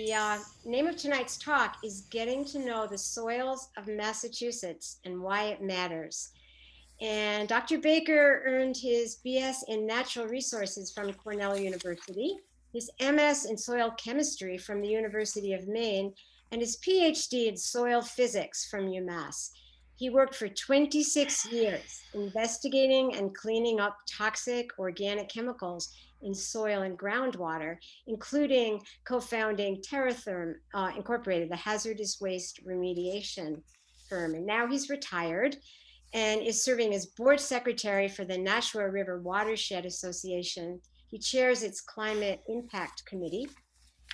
The name of tonight's talk is Getting to Know the Soils of Massachusetts and Why It Matters. And Dr. Baker earned his BS in Natural Resources from Cornell University, his MS in Soil Chemistry from the University of Maine, and his PhD in Soil Physics from UMass. He worked for 26 years investigating and cleaning up toxic organic chemicals in soil and groundwater, including co-founding TerraTherm Incorporated, the hazardous waste remediation firm. And now he's retired and is serving as board secretary for the Nashua River Watershed Association. He chairs its Climate Impact Committee.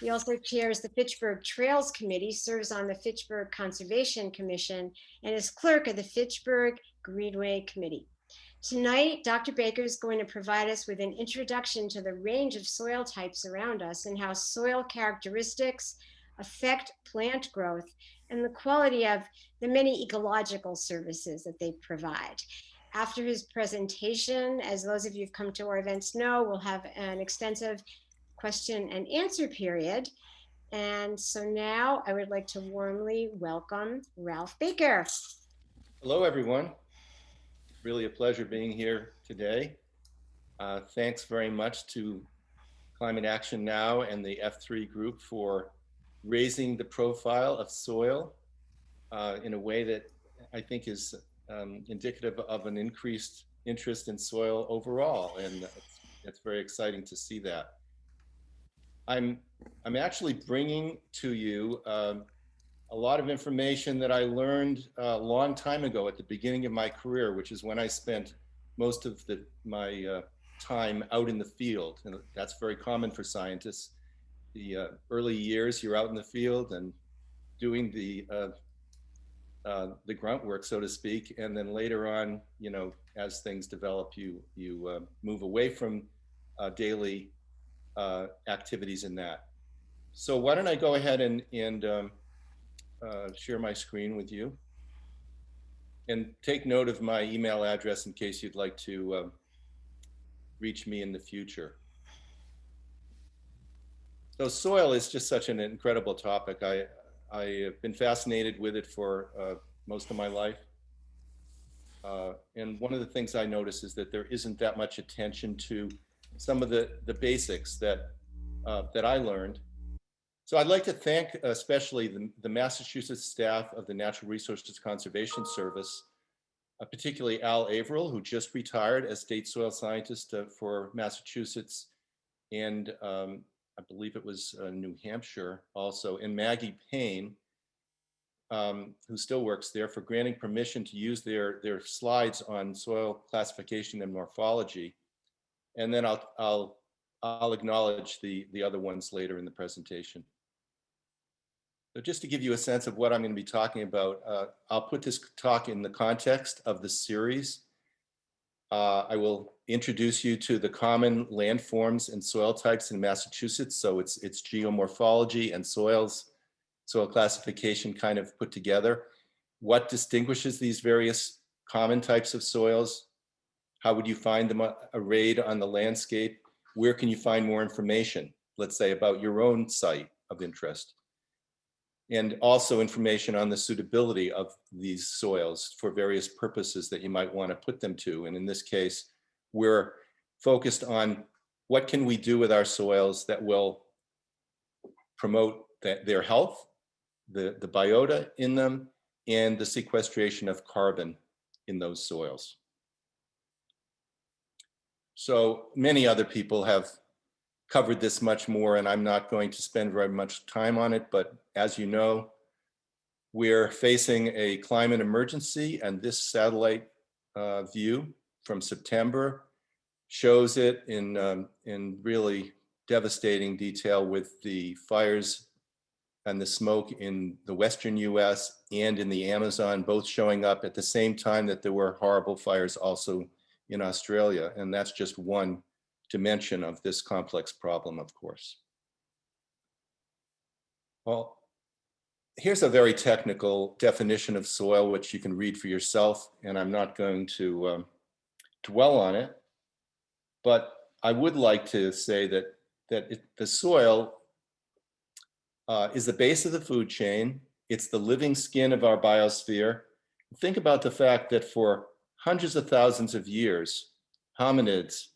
He also chairs the Fitchburg Trails Committee, serves on the Fitchburg Conservation Commission, and is clerk of the Fitchburg Greenway Committee. Tonight, Dr. Baker is going to provide us with an introduction to the range of soil types around us and how soil characteristics affect plant growth and the quality of the many ecological services that they provide. After his presentation, as those of you who've come to our events know, we'll have an extensive question and answer period. And so now I would like to warmly welcome Ralph Baker. Hello, everyone. Really a pleasure being here today. Thanks very much to Climate Action Now and the F3 group for raising the profile of soil in a way that I think is indicative of an increased interest in soil overall. And it's very exciting to see that. I'm actually bringing to you a lot of information that I learned a long time ago at the beginning of my career, which is when I spent most of my time out in the field. And that's very common for scientists. The early years, you're out in the field and doing the grunt work, so to speak. And then later on, you know, as things develop, you move away from daily activities in that. So why don't I go ahead and share my screen with you and take note of my email address in case you'd like to reach me in the future. So soil is just such an incredible topic. I have been fascinated with it for most of my life. And one of the things I notice is that there isn't that much attention to some of the basics that I learned. So I'd like to thank especially the Massachusetts staff of the Natural Resources Conservation Service, particularly Al Averill, who just retired as state soil scientist for Massachusetts, and I believe it was New Hampshire also, and Maggie Payne, who still works there, for granting permission to use their slides on soil classification and morphology. And then I'll acknowledge the other ones later in the presentation. So just to give you a sense of what I'm going to be talking about, I'll put this talk in the context of the series. I will introduce you to the common landforms and soil types in Massachusetts. So it's geomorphology and soil classification kind of put together. What distinguishes these various common types of soils? How would you find them arrayed on the landscape? Where can you find more information, let's say, about your own site of interest? And also information on the suitability of these soils for various purposes that you might want to put them to. And in this case, we're focused on what can we do with our soils that will promote their health, the biota in them, and the sequestration of carbon in those soils. So many other people have covered this much more, and I'm not going to spend very much time on it, but as you know, we're facing a climate emergency, and this satellite view from September shows it in really devastating detail with the fires and the smoke in the Western US and in the Amazon, both showing up at the same time that there were horrible fires also in Australia. And that's just one dimension of this complex problem, of course. Well, here's a very technical definition of soil, which you can read for yourself, and I'm not going to dwell on it, but I would like to say that the soil is the base of the food chain. It's the living skin of our biosphere. Think about the fact that for hundreds of thousands of years, hominids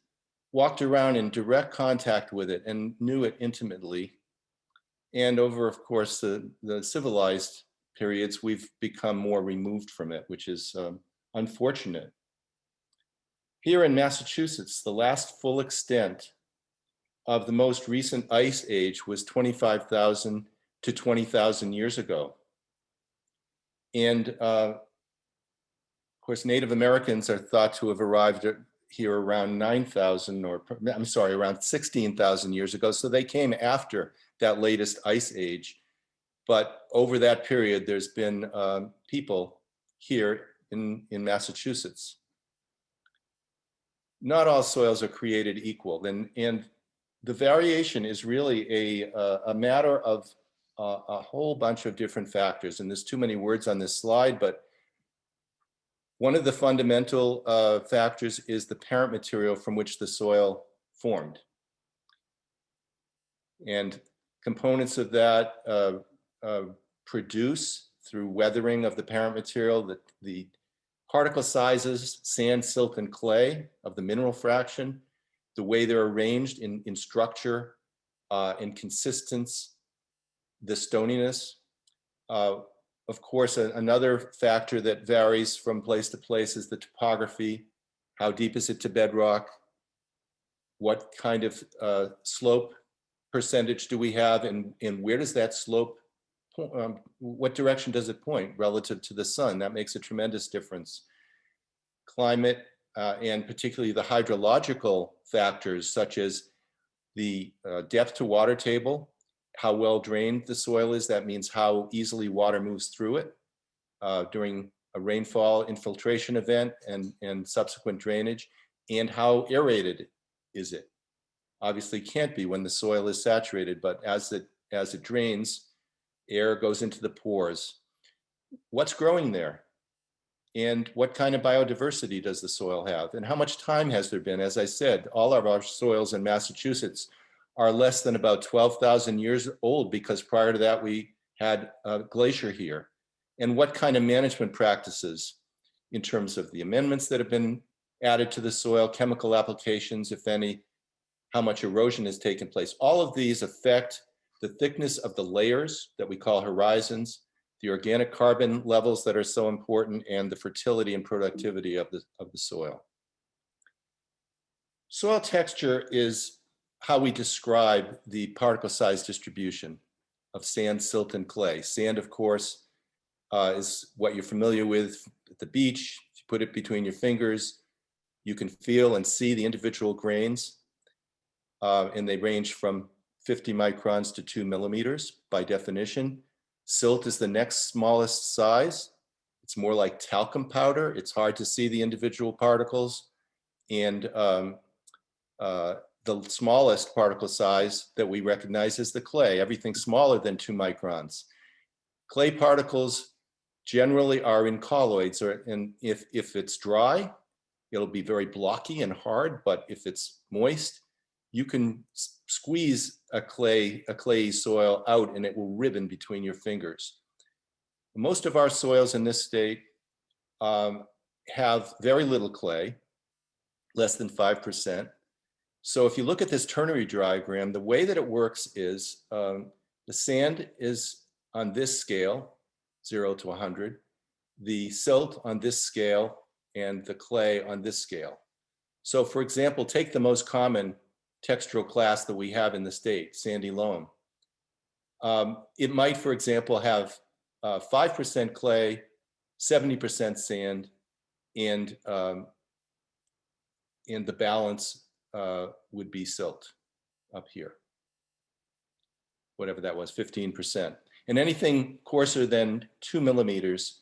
walked around in direct contact with it and knew it intimately. And over, of course, the civilized periods, we've become more removed from it, which is unfortunate. Here in Massachusetts, the last full extent of the most recent ice age was 25,000 to 20,000 years ago. And of course, Native Americans are thought to have arrived here around 9,000, or I'm sorry, around 16,000 years ago. So they came after that latest ice age. But over that period, there's been people here in Massachusetts. Not all soils are created equal, and the variation is really a matter of a whole bunch of different factors. And there's too many words on this slide, but one of the fundamental factors is the parent material from which the soil formed. And components of that produce through weathering of the parent material, the particle sizes, sand, silt, and clay of the mineral fraction, the way they're arranged in structure, in consistence, the stoniness. Of course, another factor that varies from place to place is the topography. How deep is it to bedrock? What kind of slope percentage do we have? And where does that slope, what direction does it point relative to the sun? That makes a tremendous difference. Climate, and particularly the hydrological factors, such as the depth to water table, how well drained the soil is. That means how easily water moves through it during a rainfall infiltration event and subsequent drainage, and how aerated is it. Obviously can't be when the soil is saturated, but as it drains, air goes into the pores. What's growing there? And what kind of biodiversity does the soil have? And how much time has there been? As I said, all of our soils in Massachusetts are less than about 12,000 years old, because prior to that, we had a glacier here. And what kind of management practices in terms of the amendments that have been added to the soil, chemical applications, if any, how much erosion has taken place. All of these affect the thickness of the layers that we call horizons, the organic carbon levels that are so important, and the fertility and productivity of the soil. Soil texture is how we describe the particle size distribution of sand, silt, and clay. Sand, of course, is what you're familiar with at the beach. If you put it between your fingers, you can feel and see the individual grains, and they range from 50 microns to 2 millimeters by definition. Silt is the next smallest size. It's more like talcum powder. It's hard to see the individual particles. And the smallest particle size that we recognize is the clay, everything smaller than 2 microns. Clay particles generally are in colloids, and if it's dry, it'll be very blocky and hard, but if it's moist, you can squeeze a clayey soil out and it will ribbon between your fingers. Most of our soils in this state have very little clay, less than 5%. So if you look at this ternary diagram, the way that it works is the sand is on this scale, 0 to 100, the silt on this scale, and the clay on this scale. So for example, take the most common textural class that we have in the state, sandy loam. It might, for example, have 5% clay, 70% sand, and the balance would be silt up here, whatever that was, 15%. And anything coarser than 2 millimeters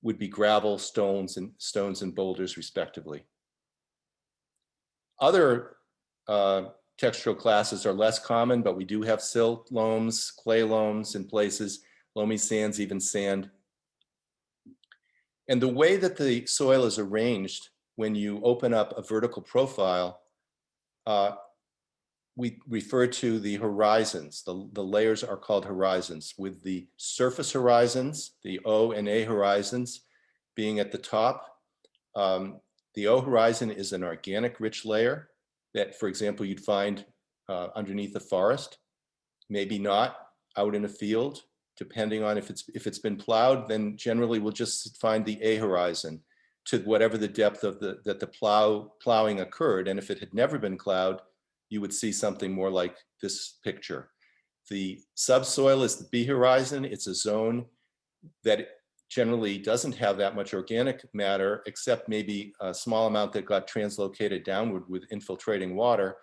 would be gravel, stones and boulders, respectively. Other textural classes are less common, but we do have silt loams, clay loams in places, loamy sands, even sand. And the way that the soil is arranged when you open up a vertical profile we refer to the horizons. The layers are called horizons, with the surface horizons, the O and A horizons being at the top. The O horizon is an organic rich layer that, for example, you'd find underneath a forest, maybe not out in a field, depending on if it's been plowed. Then generally we'll just find the A horizon to whatever the depth of the plowing occurred. And if it had never been plowed, you would see something more like this picture. The subsoil is the B horizon. It's a zone that generally doesn't have that much organic matter, except maybe a small amount that got translocated downward with infiltrating water.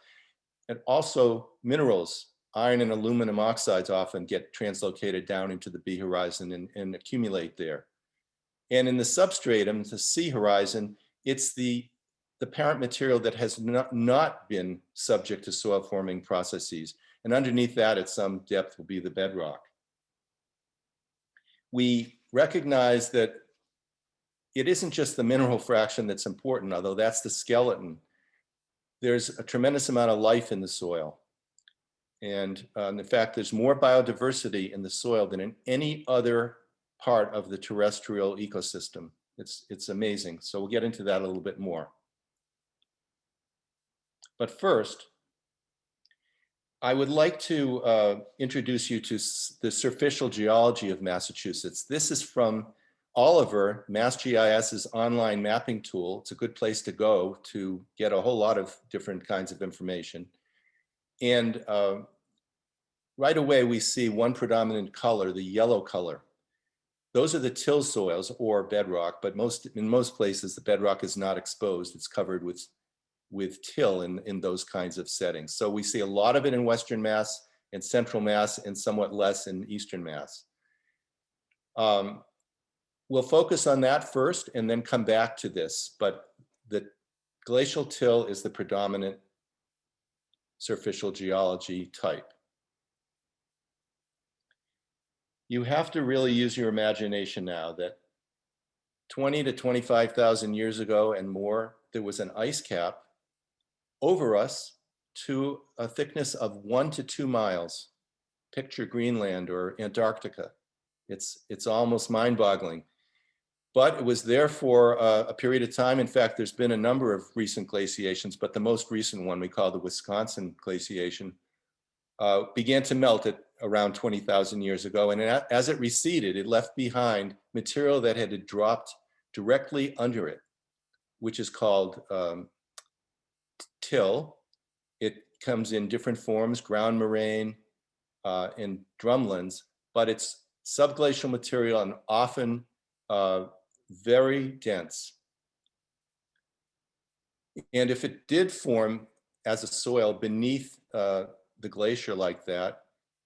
And also minerals, iron and aluminum oxides often get translocated down into the B horizon and accumulate there. And in the substratum, the C horizon, it's the parent material that has not been subject to soil forming processes. And underneath that at some depth will be the bedrock. We recognize that it isn't just the mineral fraction that's important, although that's the skeleton. There's a tremendous amount of life in the soil. And in fact, there's more biodiversity in the soil than in any other part of the terrestrial ecosystem. It's amazing. So we'll get into that a little bit more. But first, I would like to introduce you to the surficial geology of Massachusetts. This is from Oliver, MassGIS's online mapping tool. It's a good place to go to get a whole lot of different kinds of information. And right away, we see one predominant color, the yellow color. Those are the till soils or bedrock, but in most places, the bedrock is not exposed. It's covered with till in those kinds of settings. So we see a lot of it in Western Mass and Central Mass and somewhat less in Eastern Mass. We'll focus on that first and then come back to this, but the glacial till is the predominant surficial geology type. You have to really use your imagination now that 20 to 25,000 years ago and more, there was an ice cap over us to a thickness of 1 to 2 miles. Picture Greenland or Antarctica. It's almost mind-boggling. But it was there for a period of time. In fact, there's been a number of recent glaciations, but the most recent one we call the Wisconsin glaciation began to melt at around 20,000 years ago. And as it receded, it left behind material that had dropped directly under it, which is called till. It comes in different forms, ground moraine and drumlins, but it's subglacial material and often very dense. And if it did form as a soil beneath the glacier like that,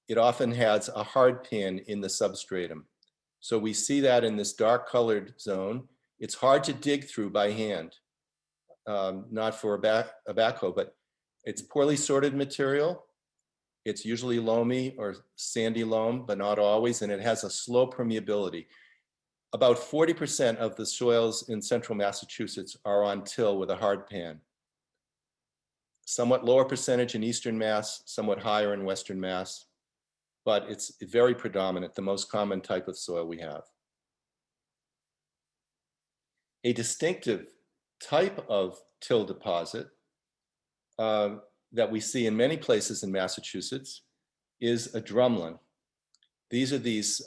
it often has a hard pan in the substratum. So we see that in this dark colored zone. It's hard to dig through by hand, not for a backhoe, but it's poorly sorted material. It's usually loamy or sandy loam, but not always, and it has a slow permeability. About 40% of the soils in central Massachusetts are on till with a hard pan. Somewhat lower percentage in Eastern Mass, somewhat higher in Western Mass, but it's very predominant, the most common type of soil we have. A distinctive type of till deposit that we see in many places in Massachusetts is a drumlin. These are these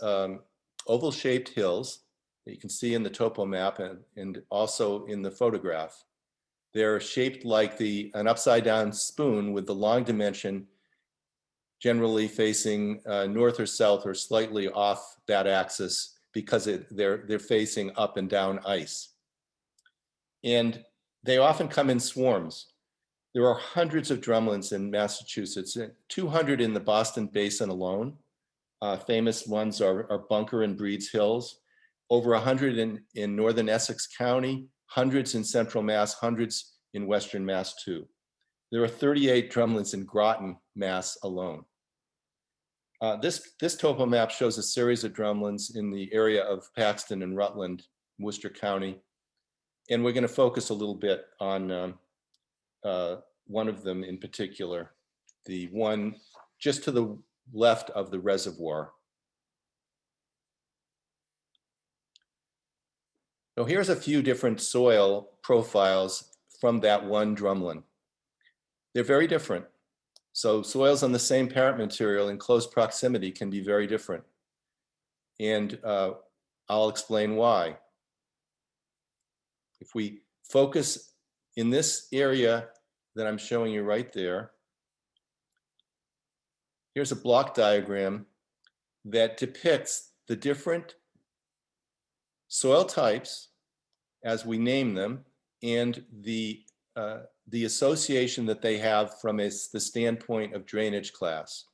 oval-shaped hills that you can see in the topo map and also in the photograph. They're shaped like an upside-down spoon with the long dimension generally facing north or south or slightly off that axis because they're facing up and down ice. And they often come in swarms. There are hundreds of drumlins in Massachusetts, 200 in the Boston Basin alone. Famous ones are Bunker and Breeds Hills, over 100 in northern Essex County, hundreds in Central Mass, hundreds in Western Mass too. There are 38 drumlins in Groton, Mass alone. This topo map shows a series of drumlins in the area of Paxton and Rutland, Worcester County. And we're going to focus a little bit on one of them in particular. the one just to the left of the reservoir. So here's a few different soil profiles from that one drumlin. They're very different. So soils on the same parent material in close proximity can be very different. And I'll explain why. If we focus in this area that I'm showing you right there, here's a block diagram that depicts the different soil types as we name them and the association that they have from the standpoint of drainage class.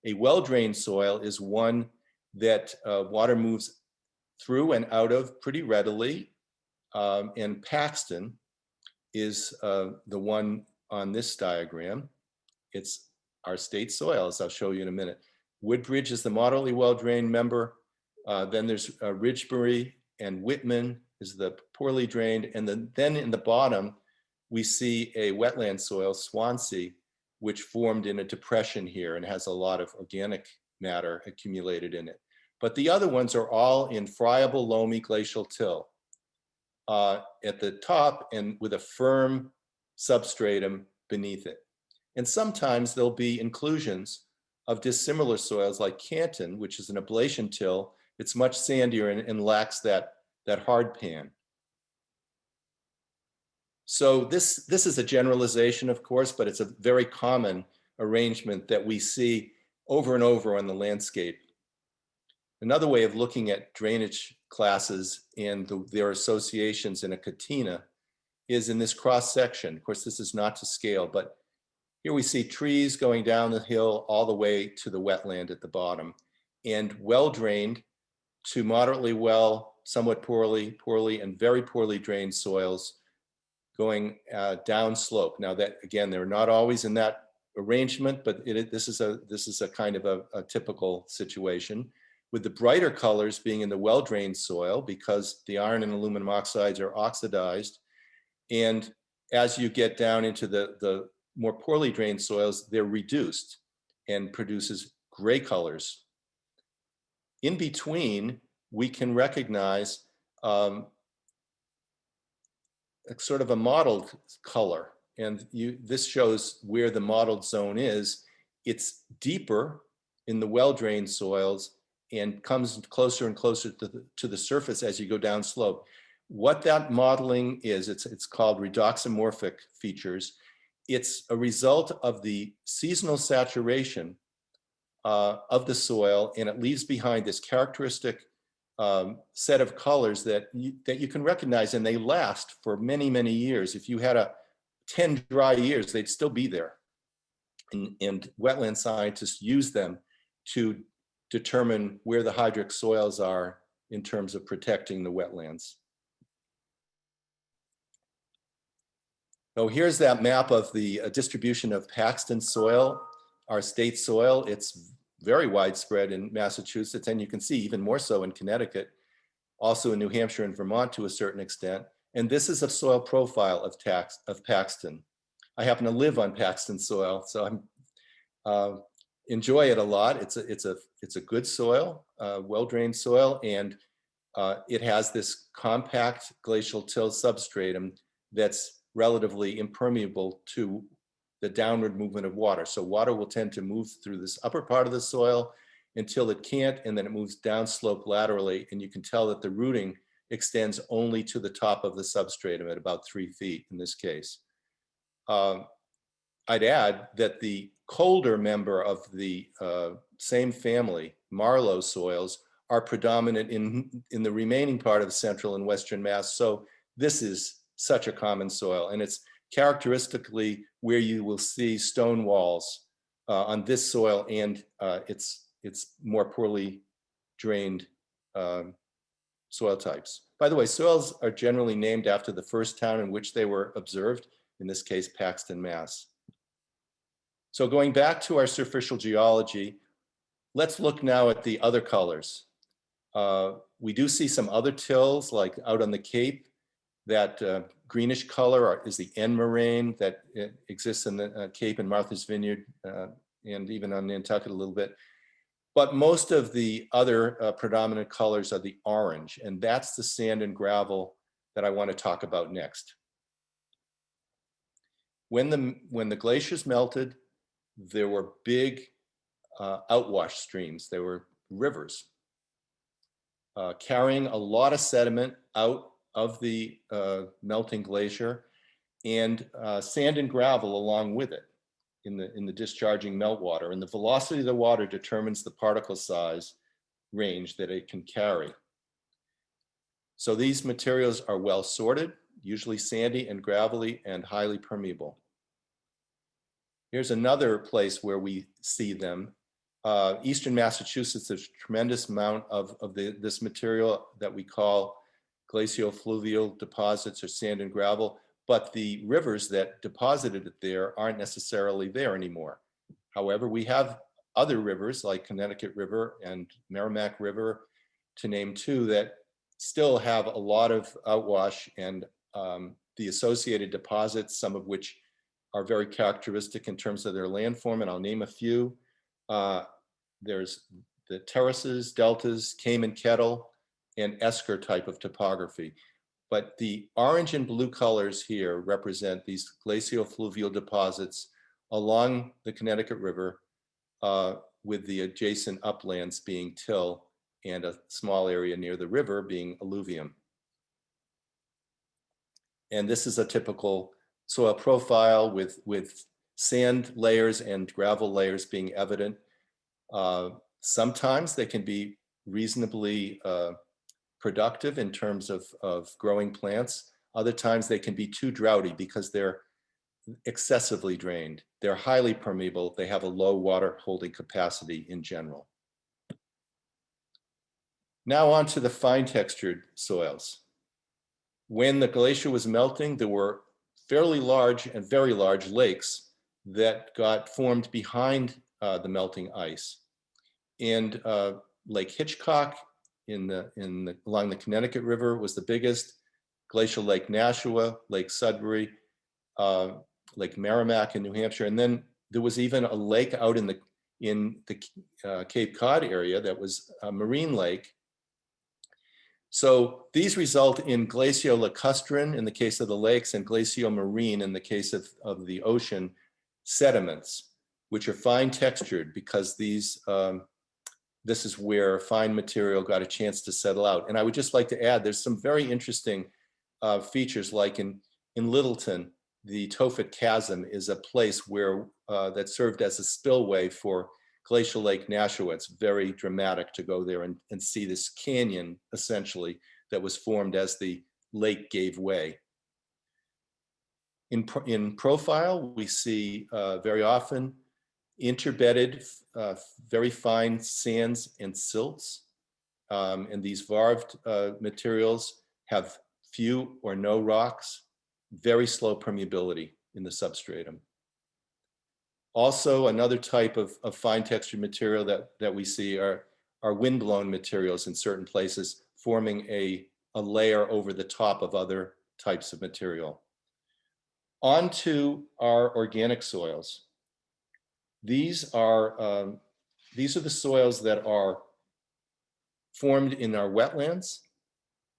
A well-drained soil is one that water moves through and out of pretty readily. And Paxton is the one on this diagram. It's our state soil, as I'll show you in a minute. Woodbridge is the moderately well-drained member. Then there's Ridgebury and Whitman is the poorly drained. And then in the bottom, we see a wetland soil, Swansea, which formed in a depression here and has a lot of organic matter accumulated in it. But the other ones are all in friable, loamy glacial till at the top and with a firm substratum beneath it. And sometimes there'll be inclusions of dissimilar soils like Canton, which is an ablation till. It's much sandier and lacks that hard pan. So this is a generalization, of course, but it's a very common arrangement that we see over and over on the landscape. Another way of looking at drainage classes and their associations in a catena is in this cross section. Of course, this is not to scale, but here we see trees going down the hill all the way to the wetland at the bottom, and well-drained to moderately well, somewhat poorly, and very poorly drained soils going down slope. Now that, again, they're not always in that arrangement, but this is a kind of a typical situation, with the brighter colors being in the well-drained soil because the iron and aluminum oxides are oxidized. And as you get down into the more poorly drained soils, they're reduced and produces gray colors. In between, we can recognize sort of a mottled color. And this shows where the mottled zone is. It's deeper in the well-drained soils and comes closer and closer to the surface as you go down slope. What that modeling is, it's called redoxomorphic features. It's a result of the seasonal saturation of the soil, and it leaves behind this characteristic set of colors that you can recognize, and they last for many, many years. If you had 10 dry years, they'd still be there. And wetland scientists use them to determine where the hydric soils are in terms of protecting the wetlands. So here's that map of the distribution of Paxton soil, our state soil. It's very widespread in Massachusetts, and you can see even more so in Connecticut, also in New Hampshire and Vermont to a certain extent. And this is a soil profile of Paxton. I happen to live on Paxton soil, so I'm enjoy it a lot. It's a good soil, well-drained soil, and it has this compact glacial till substratum that's relatively impermeable to the downward movement of water. So water will tend to move through this upper part of the soil until it can't, and then it moves downslope laterally, and you can tell that the rooting extends only to the top of the substratum at about 3 feet in this case. I'd add that the colder member of the same family, Marlow soils, are predominant in the remaining part of central and western Mass. So this is such a common soil, and it's characteristically where you will see stone walls on this soil, and it's more poorly drained soil types. By the way, soils are generally named after the first town in which they were observed, in this case, Paxton, Mass. So going back to our superficial geology, let's look now at the other colors. We do see some other tills, like out on the Cape, that greenish color is the end moraine that exists in the Cape and Martha's Vineyard, and even on Nantucket a little bit. But most of the other predominant colors are the orange, and that's the sand and gravel that I want to talk about next. When the glaciers melted, there were big outwash streams. There were rivers carrying a lot of sediment out of the melting glacier, and sand and gravel along with it in the discharging meltwater. And the velocity of the water determines the particle size range that it can carry. So these materials are well sorted, usually sandy and gravelly and highly permeable. Here's another place where we see them. Eastern Massachusetts, there's a tremendous amount of this material that we call glaciofluvial deposits or sand and gravel, but the rivers that deposited it there aren't necessarily there anymore. However, we have other rivers like Connecticut River and Merrimack River, to name two, that still have a lot of outwash and the associated deposits, some of which are very characteristic in terms of their landform, and I'll name a few. There's the terraces, deltas, Cayman Kettle, and esker type of topography. But the orange and blue colors here represent these glaciofluvial deposits along the Connecticut River, with the adjacent uplands being till and a small area near the river being alluvium. And this is a typical soil profile with sand layers and gravel layers being evident. Sometimes they can be reasonably productive in terms of growing plants. Other times they can be too droughty because they're excessively drained. They're highly permeable. They have a low water holding capacity in general. Now on to the fine textured soils. When the glacier was melting, there were fairly large and very large lakes that got formed behind the melting ice. And Lake Hitchcock along the Connecticut River was the biggest. Glacial Lake Nashua, Lake Sudbury, Lake Merrimack in New Hampshire, and then there was even a lake out in the Cape Cod area that was a marine lake. So these result in glaciolacustrine in the case of the lakes and glaciomarine in the case of the ocean sediments, which are fine textured because this is where fine material got a chance to settle out. And I would just like to add, there's some very interesting features, like in Littleton, the Tophet Chasm is a place where that served as a spillway for Glacial Lake Nashua. It's very dramatic to go there and see this canyon, essentially, that was formed as the lake gave way. In profile, we see very often interbedded, very fine sands and silts. And these varved materials have few or no rocks, very slow permeability in the substratum. Also, another type of fine textured material that we see are windblown materials in certain places, forming a layer over the top of other types of material. On to our organic soils. These are the soils that are formed in our wetlands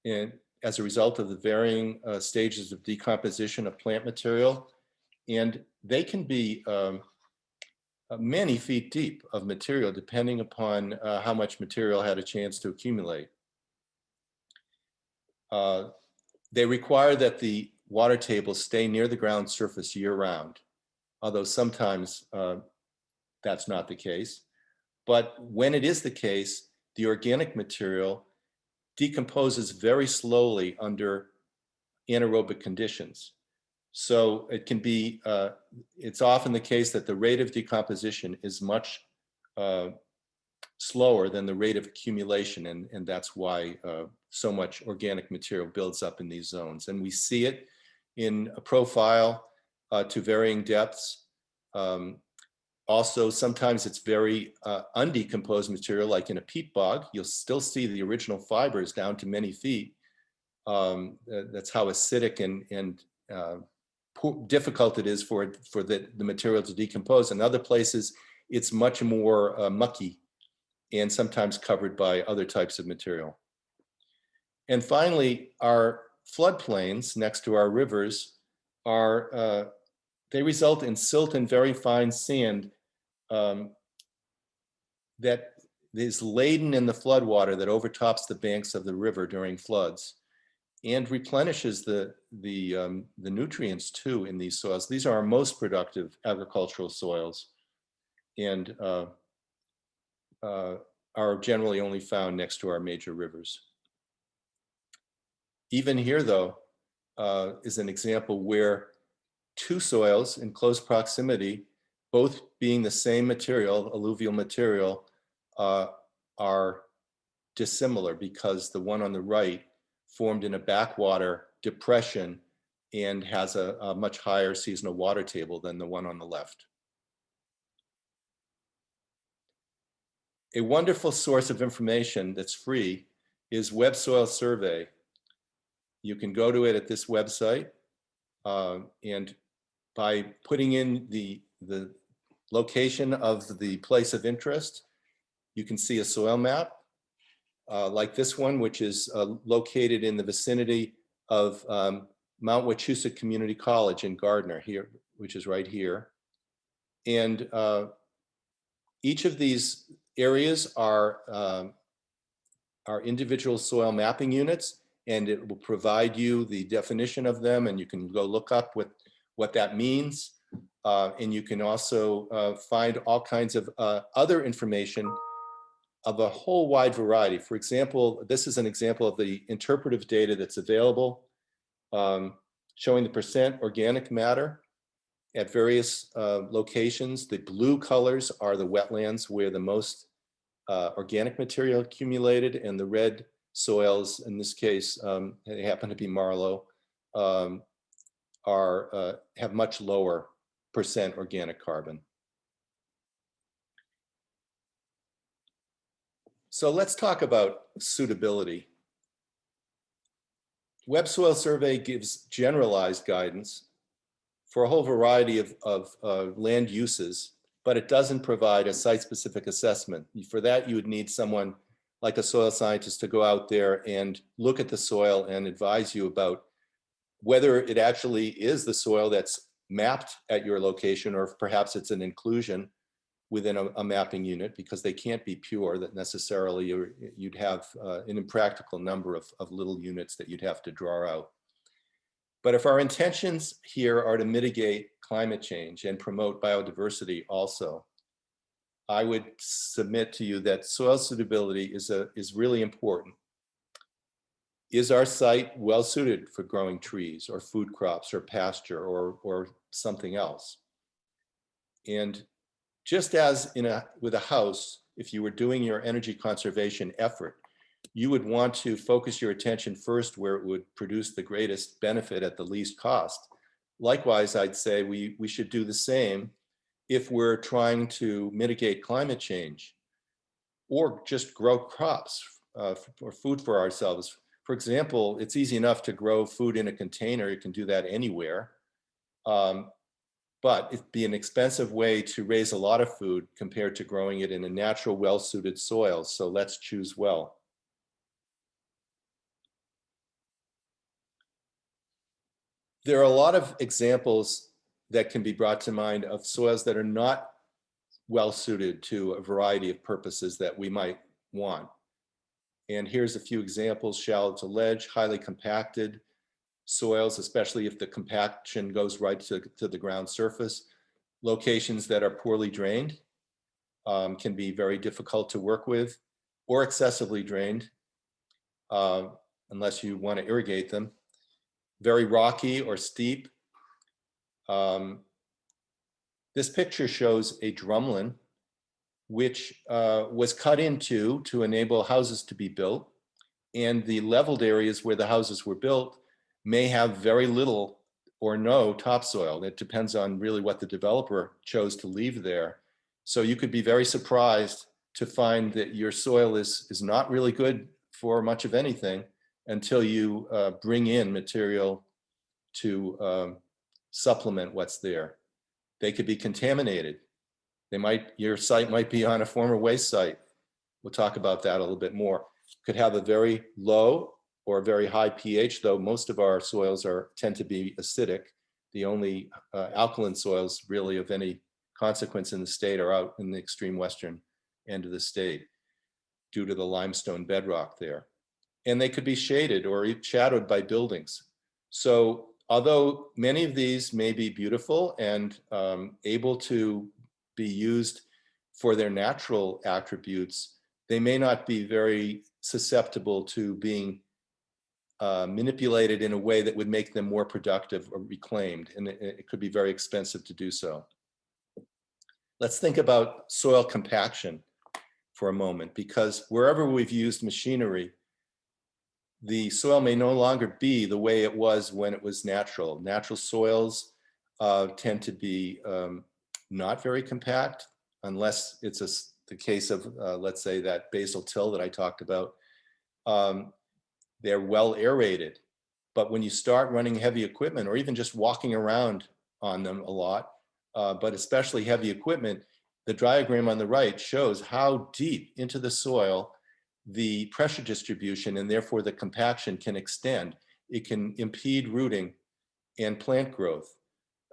and as a result of the varying stages of decomposition of plant material. And they can be many feet deep of material, depending upon how much material had a chance to accumulate. They require that the water tables stay near the ground surface year round, although sometimes that's not the case. But when it is the case, the organic material decomposes very slowly under anaerobic conditions. So it can be, it's often the case that the rate of decomposition is much slower than the rate of accumulation, and that's why so much organic material builds up in these zones. And we see it in a profile to varying depths. Also, sometimes it's very undecomposed material, like in a peat bog. You'll still see the original fibers down to many feet, That's how acidic and difficult it is for the material to decompose. In other places, it's much more mucky and sometimes covered by other types of material. And finally, our floodplains next to our rivers are, they result in silt and very fine sand that is laden in the floodwater that overtops the banks of the river during floods and replenishes the nutrients too in these soils. These are our most productive agricultural soils and are generally only found next to our major rivers. Even here, though, is an example where two soils in close proximity, both being the same material, alluvial material, are dissimilar because the one on the right formed in a backwater depression and has a much higher seasonal water table than the one on the left. A wonderful source of information that's free is Web Soil Survey. You can go to it at this website, and by putting in the location of the place of interest, you can see a soil map like this one, which is located in the vicinity of Mount Wachusett Community College in Gardner here, which is right here. And each of these areas are individual soil mapping units, and it will provide you the definition of them, and you can go look up what that means. And you can also find all kinds of other information of a whole wide variety. For example, this is an example of the interpretive data that's available, showing the percent organic matter at various locations. The blue colors are the wetlands where the most organic material accumulated, and the red soils, in this case, they happen to be Marlow, have much lower percent organic carbon. So let's talk about suitability. Web Soil Survey gives generalized guidance for a whole variety of land uses, but it doesn't provide a site-specific assessment. For that, you would need someone like a soil scientist to go out there and look at the soil and advise you about whether it actually is the soil that's mapped at your location, or if perhaps it's an inclusion within a mapping unit, because they can't be pure, that necessarily you'd have an impractical number of little units that you'd have to draw out. But if our intentions here are to mitigate climate change and promote biodiversity also, I would submit to you that soil suitability is really important. Is our site well suited for growing trees or food crops or pasture or something else? And just as with a house, if you were doing your energy conservation effort, you would want to focus your attention first where it would produce the greatest benefit at the least cost. Likewise, I'd say we should do the same if we're trying to mitigate climate change or just grow crops or food for ourselves. For example, it's easy enough to grow food in a container. You can do that anywhere. But it'd be an expensive way to raise a lot of food compared to growing it in a natural, well-suited soil. So let's choose well. There are a lot of examples that can be brought to mind of soils that are not well-suited to a variety of purposes that we might want. And here's a few examples: shallow to ledge, highly compacted soils, especially if the compaction goes right to the ground surface. Locations that are poorly drained can be very difficult to work with, or excessively drained, unless you want to irrigate them. Very rocky or steep. This picture shows a drumlin, which was cut into to enable houses to be built. And the leveled areas where the houses were built may have very little or no topsoil. It depends on really what the developer chose to leave there. So you could be very surprised to find that your soil is not really good for much of anything, until you bring in material to supplement what's there. They could be contaminated. Your site might be on a former waste site. We'll talk about that a little bit more. Could have a very low or a very high pH, though most of our soils tend to be acidic. The only alkaline soils really of any consequence in the state are out in the extreme western end of the state due to the limestone bedrock there. And they could be shaded or shadowed by buildings. So although many of these may be beautiful and able to be used for their natural attributes, they may not be very susceptible to being manipulated in a way that would make them more productive or reclaimed. And it could be very expensive to do so. Let's think about soil compaction for a moment, because wherever we've used machinery, the soil may no longer be the way it was when it was natural. Natural soils tend to be not very compact, unless it's the case of, let's say, that basal till that I talked about. They're well aerated, but when you start running heavy equipment or even just walking around on them a lot, but especially heavy equipment, the diagram on the right shows how deep into the soil the pressure distribution and therefore the compaction can extend. It can impede rooting and plant growth.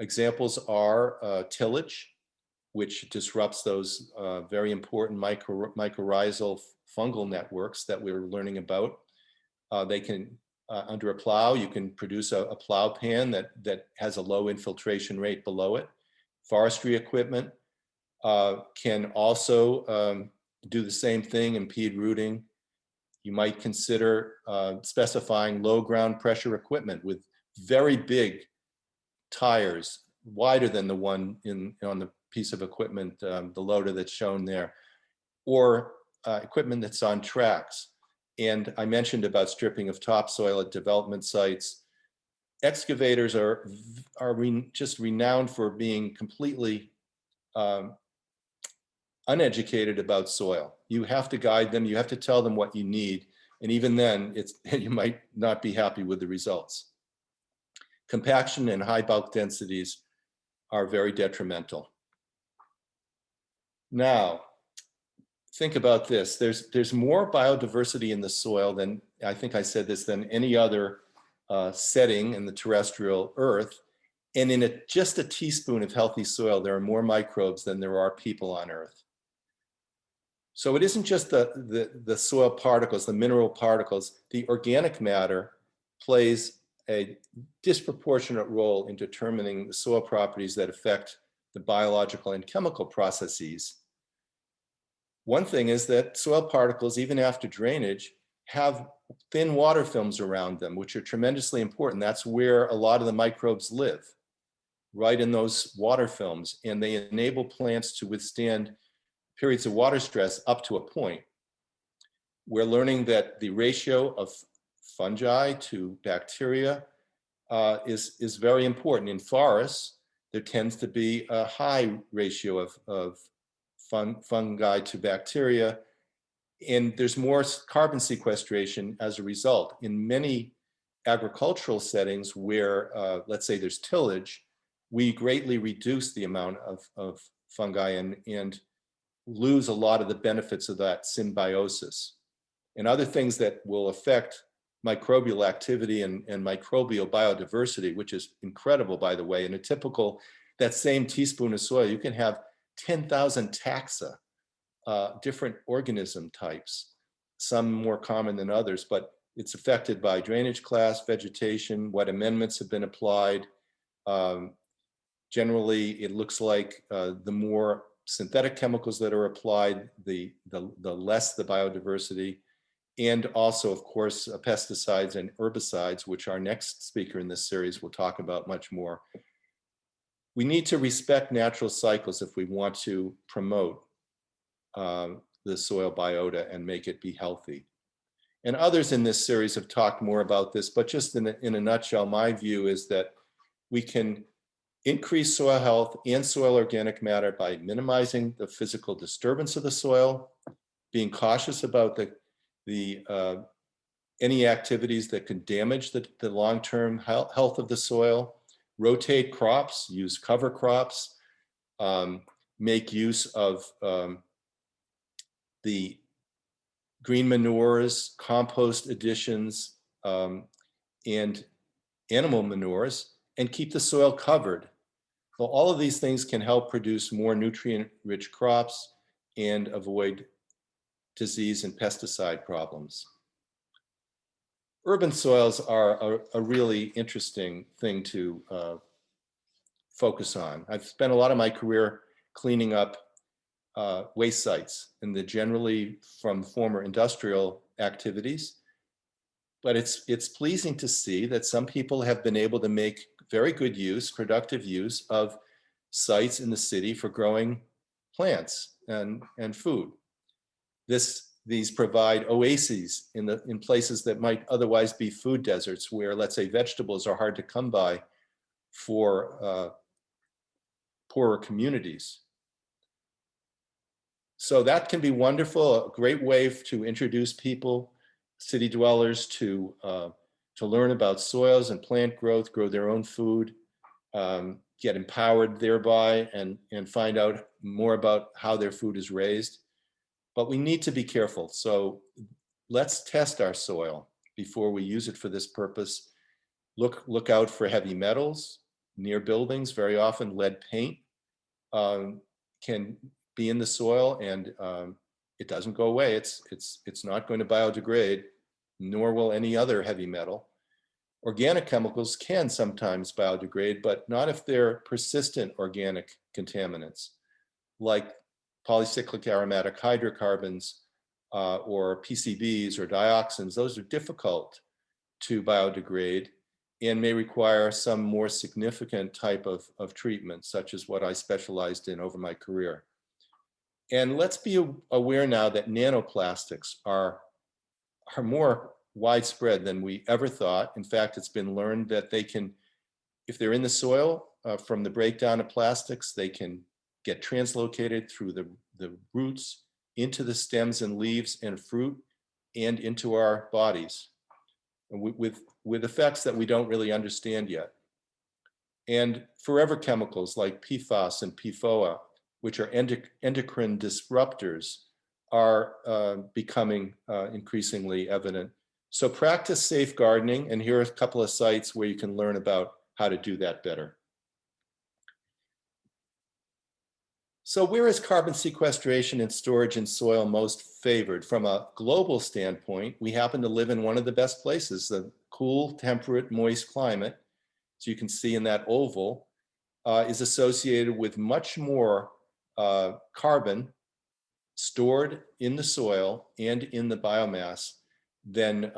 Examples are tillage, which disrupts those very important mycorrhizal fungal networks that we're learning about. They can, under a plow, you can produce a plow pan that has a low infiltration rate below it. Forestry equipment can also do the same thing, impede rooting. You might consider specifying low ground pressure equipment with very big tires, wider than the one on the piece of equipment, the loader that's shown there, or equipment that's on tracks. And I mentioned about stripping of topsoil at development sites. Excavators are just renowned for being completely uneducated about soil. You have to guide them, you have to tell them what you need, and even then, you might not be happy with the results. Compaction and high bulk densities are very detrimental. Now, think about this. There's more biodiversity in the soil than, I think I said this, than any other setting in the terrestrial earth. And in just a teaspoon of healthy soil, there are more microbes than there are people on earth. So it isn't just the soil particles, the mineral particles. The organic matter plays a disproportionate role in determining the soil properties that affect the biological and chemical processes. One thing is that soil particles, even after drainage, have thin water films around them, which are tremendously important. That's where a lot of the microbes live, right in those water films, and they enable plants to withstand periods of water stress up to a point. We're learning that the ratio of fungi to bacteria is very important. In forests, there tends to be a high ratio of fungi to bacteria, and there's more carbon sequestration as a result. In many agricultural settings where, let's say there's tillage, we greatly reduce the amount of fungi and lose a lot of the benefits of that symbiosis. And other things that will affect microbial activity and microbial biodiversity, which is incredible, by the way. In a typical, that same teaspoon of soil, you can have 10,000 taxa, different organism types, some more common than others, but it's affected by drainage class, vegetation, what amendments have been applied. Generally, it looks like the more synthetic chemicals that are applied, the less the biodiversity. And also, of course, pesticides and herbicides, which our next speaker in this series will talk about much more. We need to respect natural cycles if we want to promote the soil biota and make it be healthy. And others in this series have talked more about this, but just in a nutshell, my view is that we can increase soil health and soil organic matter by minimizing the physical disturbance of the soil, being cautious about the any activities that could damage the long-term health of the soil, rotate crops, use cover crops, make use of the green manures, compost additions, and animal manures, and keep the soil covered. So all of these things can help produce more nutrient-rich crops and avoid disease and pesticide problems. Urban soils are a really interesting thing to focus on. I've spent a lot of my career cleaning up waste sites, and they're generally from former industrial activities. But it's pleasing to see that some people have been able to make very good use, productive use of sites in the city for growing plants and food. These provide oases in places that might otherwise be food deserts, where, let's say, vegetables are hard to come by for poorer communities. So that can be wonderful, a great way to introduce people, city dwellers, to learn about soils and plant growth, grow their own food, get empowered thereby, and find out more about how their food is raised. But we need to be careful. So let's test our soil before we use it for this purpose. Look out for heavy metals near buildings. Very often lead paint can be in the soil, and it doesn't go away. It's not going to biodegrade, nor will any other heavy metal. Organic chemicals can sometimes biodegrade, but not if they're persistent organic contaminants, like polycyclic aromatic hydrocarbons or PCBs or dioxins. Those are difficult to biodegrade and may require some more significant type of treatment, such as what I specialized in over my career. And let's be aware now that nanoplastics are more widespread than we ever thought. In fact, it's been learned that they can, if they're in the soil from the breakdown of plastics, they can get translocated through the roots into the stems and leaves and fruit and into our bodies with effects that we don't really understand yet. And forever chemicals like PFAS and PFOA, which are endocrine disruptors, are becoming increasingly evident. So practice safe gardening, and here are a couple of sites where you can learn about how to do that better. So where is carbon sequestration and storage in soil most favored? From a global standpoint, we happen to live in one of the best places, the cool, temperate, moist climate. So you can see in that oval is associated with much more carbon stored in the soil and in the biomass than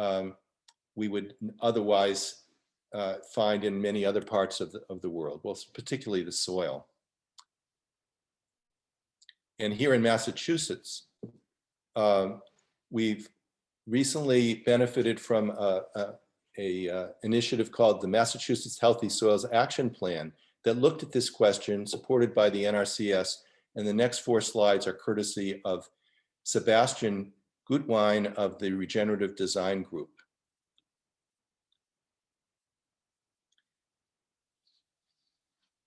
we would otherwise find in many other parts of the world, well, particularly the soil. And here in Massachusetts, we've recently benefited from a initiative called the Massachusetts Healthy Soils Action Plan that looked at this question, supported by the NRCS. And the next 4 slides are courtesy of Sebastian Gutwein of the Regenerative Design Group.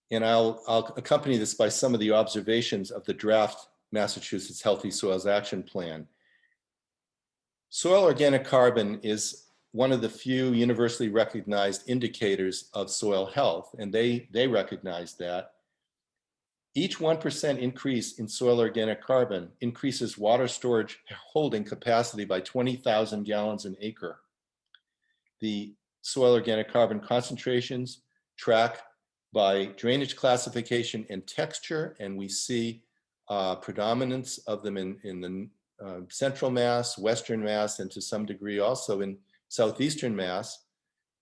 And I'll accompany this by some of the observations of the draft Massachusetts Healthy Soils Action Plan. Soil organic carbon is one of the few universally recognized indicators of soil health, and they recognize that. Each 1% increase in soil organic carbon increases water storage holding capacity by 20,000 gallons an acre. The soil organic carbon concentrations track by drainage classification and texture, and we see predominance of them in the central Mass, Western Mass, and to some degree also in Southeastern Mass,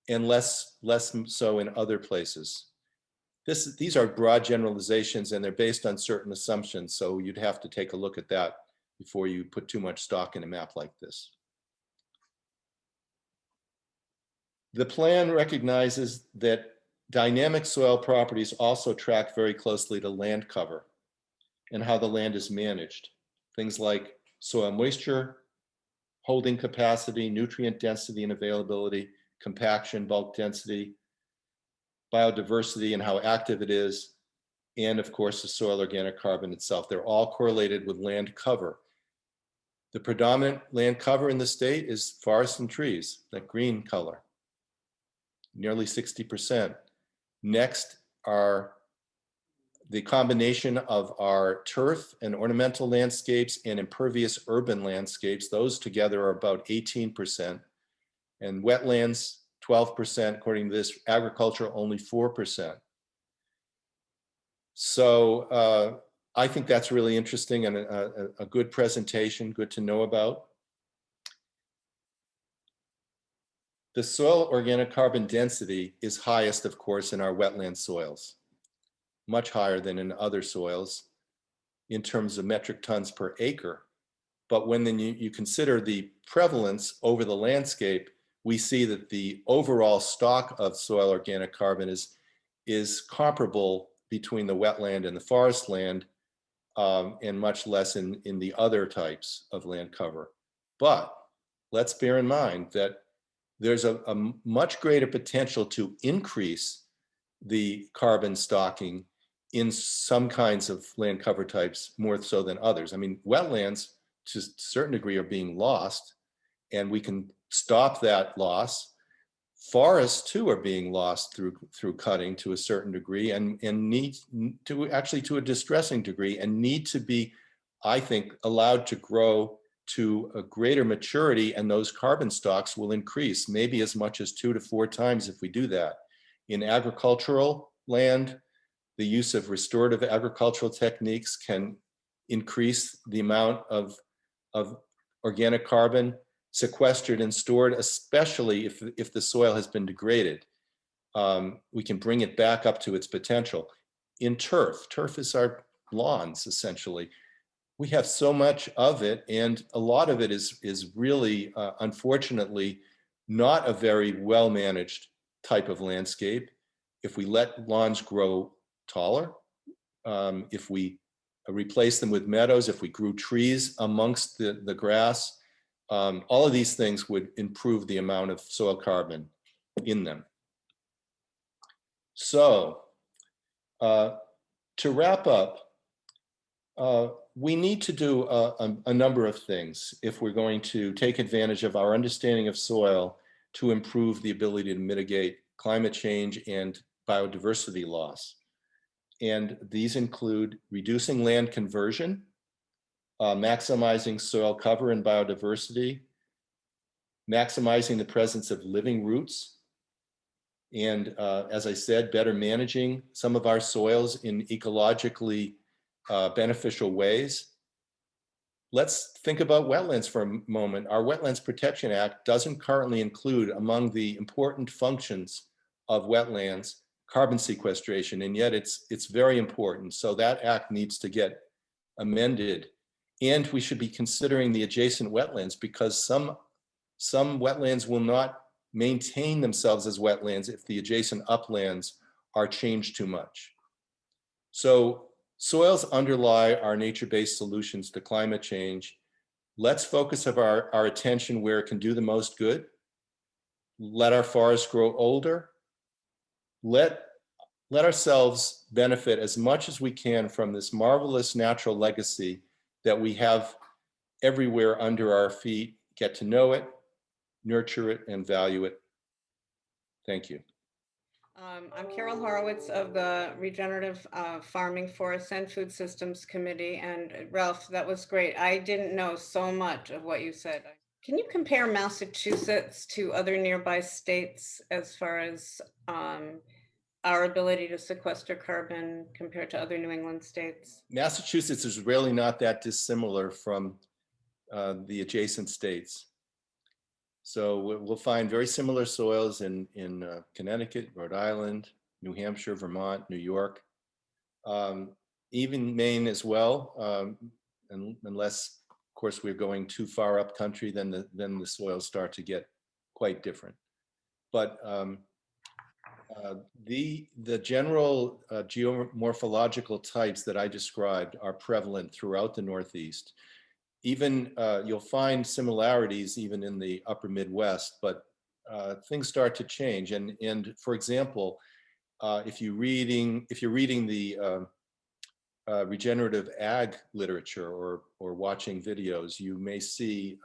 and less so in other places. These are broad generalizations, and they're based on certain assumptions, so you'd have to take a look at that before you put too much stock in a map like this. The plan recognizes that dynamic soil properties also track very closely to land cover and how the land is managed. Things like soil moisture, holding capacity, nutrient density and availability, compaction, bulk density, biodiversity and how active it is, and of course the soil organic carbon itself. They're all correlated with land cover. The predominant land cover in the state is forests and trees, that green color, nearly 60%. Next are the combination of our turf and ornamental landscapes and impervious urban landscapes. Those together are about 18%. And wetlands, 12%, according to this. Agriculture, only 4%. So I think that's really interesting and a good presentation, good to know about. The soil organic carbon density is highest, of course, in our wetland soils, much higher than in other soils in terms of metric tons per acre. But when then you consider the prevalence over the landscape, we see that the overall stock of soil organic carbon is comparable between the wetland and the forest land, and much less in the other types of land cover. But let's bear in mind that there's a much greater potential to increase the carbon stocking in some kinds of land cover types more so than others. I mean, wetlands to a certain degree are being lost, and we can stop that loss. Forests too are being lost through cutting to a certain degree, and need to actually to a distressing degree, and need to be, I think, allowed to grow to a greater maturity, and those carbon stocks will increase maybe as much as 2 to 4 times if we do that. In agricultural land, the use of restorative agricultural techniques can increase the amount of organic carbon sequestered and stored, especially if the soil has been degraded. We can bring it back up to its potential. In turf is our lawns, essentially. We have so much of it, and a lot of it is really, unfortunately, not a very well-managed type of landscape. If we let lawns grow taller, if we replace them with meadows, if we grew trees amongst the grass, all of these things would improve the amount of soil carbon in them. So to wrap up, we need to do a number of things if we're going to take advantage of our understanding of soil to improve the ability to mitigate climate change and biodiversity loss. And these include reducing land conversion, maximizing soil cover and biodiversity, maximizing the presence of living roots, and as I said, better managing some of our soils in ecologically beneficial ways. Let's think about wetlands for a moment. Our Wetlands Protection Act doesn't currently include among the important functions of wetlands carbon sequestration, and yet it's very important. So that act needs to get amended. And we should be considering the adjacent wetlands, because some wetlands will not maintain themselves as wetlands if the adjacent uplands are changed too much. So soils underlie our nature-based solutions to climate change. Let's focus our attention where it can do the most good. Let our forests grow older. Let ourselves benefit as much as we can from this marvelous natural legacy that we have everywhere under our feet. Get to know it, nurture it, and value it. Thank you. I'm Carol Horowitz of the Regenerative Farming, Forests, and Food Systems Committee. And Ralph, that was great. I didn't know so much of what you said. Can you compare Massachusetts to other nearby states as far as our ability to sequester carbon compared to other New England states? Massachusetts is really not that dissimilar from the adjacent states. So we'll find very similar soils in Connecticut, Rhode Island, New Hampshire, Vermont, New York, even Maine as well, unless, of course, we're going too far up country, then the soils start to get quite different. But the general geomorphological types that I described are prevalent throughout the Northeast. even you'll find similarities even in the upper Midwest, but things start to change. And for example, if you're reading the regenerative ag literature or watching videos, you may see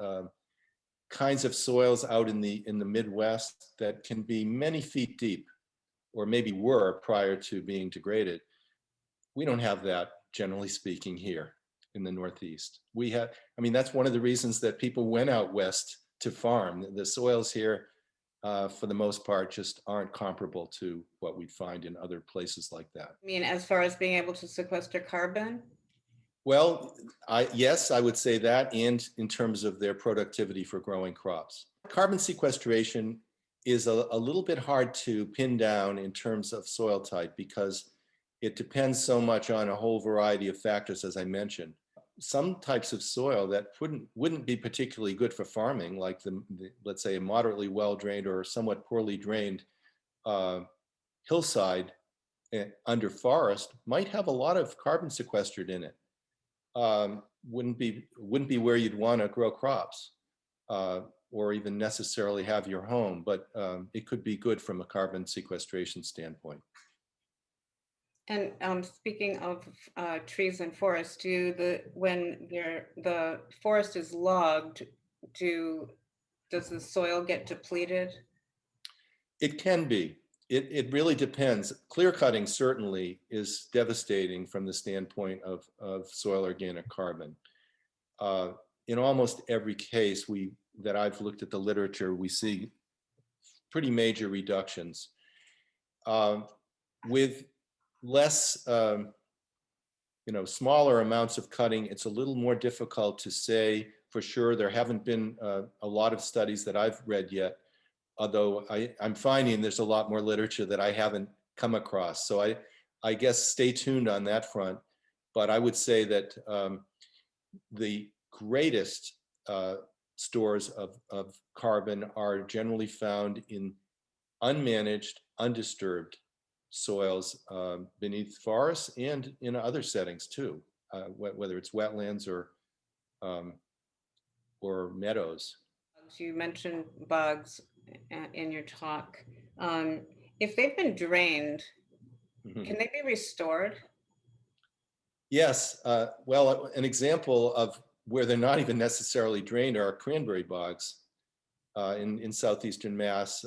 kinds of soils out in the Midwest that can be many feet deep, or maybe were prior to being degraded. We don't have that, generally speaking, here in the Northeast. We have, I mean, that's one of the reasons that people went out west to farm. The soils here, for the most part, just aren't comparable to what we find in other places like that. I mean, as far as being able to sequester carbon? Well, yes, I would say that, and in terms of their productivity for growing crops. Carbon sequestration is a little bit hard to pin down in terms of soil type because it depends so much on a whole variety of factors, as I mentioned. Some types of soil that wouldn't be particularly good for farming, like let's say a moderately well-drained or somewhat poorly drained hillside under forest, might have a lot of carbon sequestered in it. Wouldn't be where you'd want to grow crops or even necessarily have your home, but it could be good from a carbon sequestration standpoint. And speaking of trees and forests, when the forest is logged, does the soil get depleted? It can be. It really depends. Clear cutting certainly is devastating from the standpoint of soil organic carbon. In almost every case that I've looked at the literature, we see pretty major reductions. With less, smaller amounts of cutting, it's a little more difficult to say for sure. There haven't been a lot of studies that I've read yet, although I'm finding there's a lot more literature that I haven't come across. So I guess stay tuned on that front. But I would say that the greatest stores of carbon are generally found in unmanaged, undisturbed soils beneath forests and in other settings too, whether it's wetlands or meadows. You mentioned bugs in your talk. If they've been drained, can they be restored? Yes. Well, an example of where they're not even necessarily drained are cranberry bogs in southeastern Mass.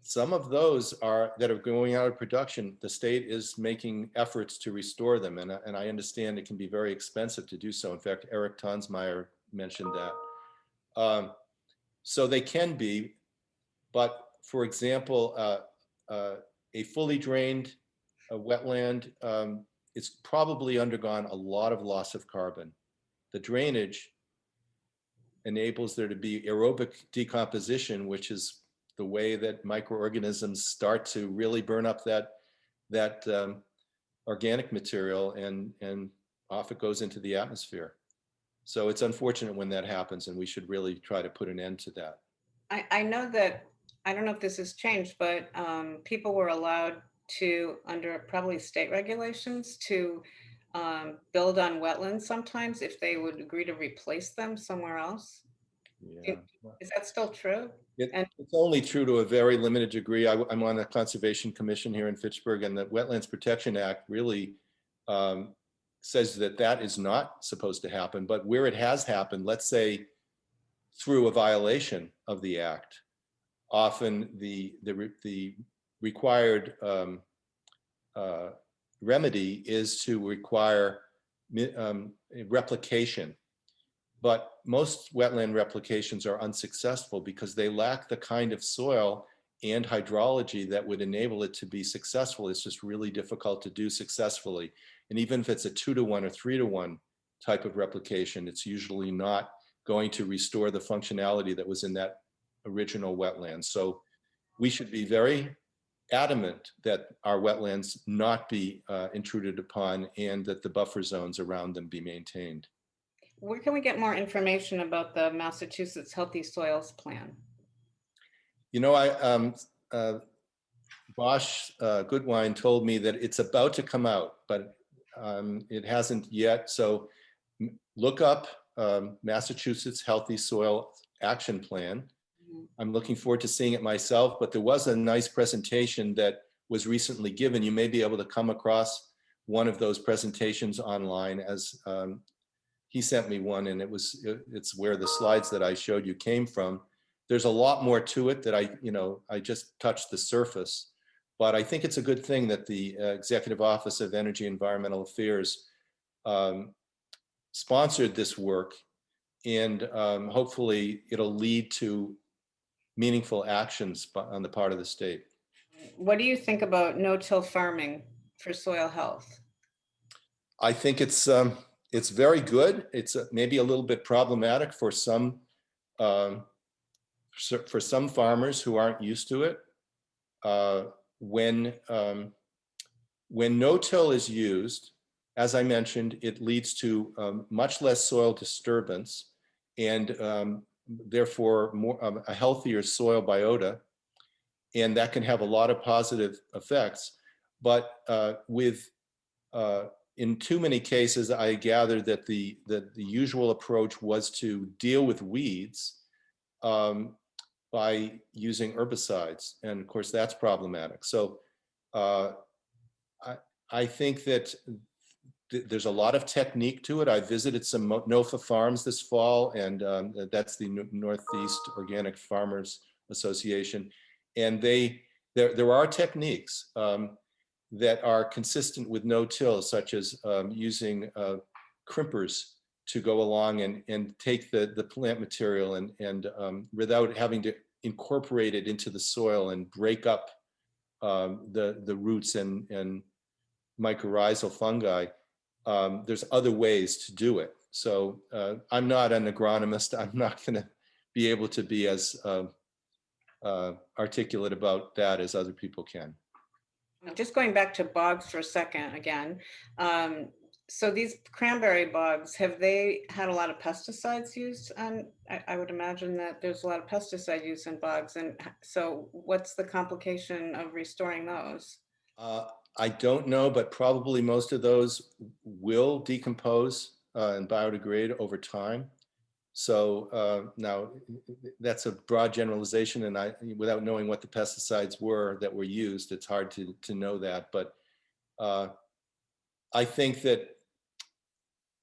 Some of those that are going out of production, the state is making efforts to restore them. And I understand it can be very expensive to do so. In fact, Eric Tonsmeyer mentioned that. So they can be, but for example, a fully drained wetland, it's probably undergone a lot of loss of carbon. The drainage enables there to be aerobic decomposition, which is the way that microorganisms start to really burn up that organic material, and off it goes into the atmosphere. So it's unfortunate when that happens, and we should really try to put an end to that. I know that, I don't know if this has changed, but people were allowed to, under probably state regulations, to build on wetlands sometimes if they would agree to replace them somewhere else. Yeah. Is that still true? It's only true to a very limited degree. I'm on the Conservation Commission here in Fitchburg, and the Wetlands Protection Act really says that is not supposed to happen. But where it has happened, let's say through a violation of the act, often the required remedy is to require replication. But most wetland replications are unsuccessful because they lack the kind of soil and hydrology that would enable it to be successful. It's just really difficult to do successfully. And even if it's a 2-to-1 or 3-to-1 type of replication, it's usually not going to restore the functionality that was in that original wetland. So we should be very adamant that our wetlands not be intruded upon and that the buffer zones around them be maintained. Where can we get more information about the Massachusetts Healthy Soils Plan? You know, Bosch Goodwine told me that it's about to come out, but it hasn't yet. So look up Massachusetts Healthy Soil Action Plan. I'm looking forward to seeing it myself, but there was a nice presentation that was recently given. You may be able to come across one of those presentations online, as he sent me one, and it's where the slides that I showed you came from. There's a lot more to it that I just touched the surface, but I think it's a good thing that the Executive Office of Energy and Environmental Affairs sponsored this work, and hopefully it'll lead to meaningful actions on the part of the state. What do you think about no-till farming for soil health? I think it's very good. It's maybe a little bit problematic for some farmers who aren't used to it. When no-till is used, as I mentioned, it leads to much less soil disturbance and therefore a healthier soil biota, and that can have a lot of positive effects. But in too many cases, I gathered that the usual approach was to deal with weeds by using herbicides, and of course that's problematic. So I think that there's a lot of technique to it. I visited some NOFA farms this fall, and that's the Northeast Organic Farmers Association. And there are techniques that are consistent with no-till, such as using crimpers to go along and take the plant material and without having to incorporate it into the soil and break up the roots and mycorrhizal fungi. There's other ways to do it. So I'm not an agronomist. I'm not going to be able to be as articulate about that as other people can. Just going back to bogs for a second again. So these cranberry bogs, have they had a lot of pesticides used? I would imagine that there's a lot of pesticide use in bogs. And so what's the complication of restoring those? I don't know, but probably most of those will decompose and biodegrade over time. So now that's a broad generalization, and without knowing what the pesticides were that were used, it's hard to know that. But I think that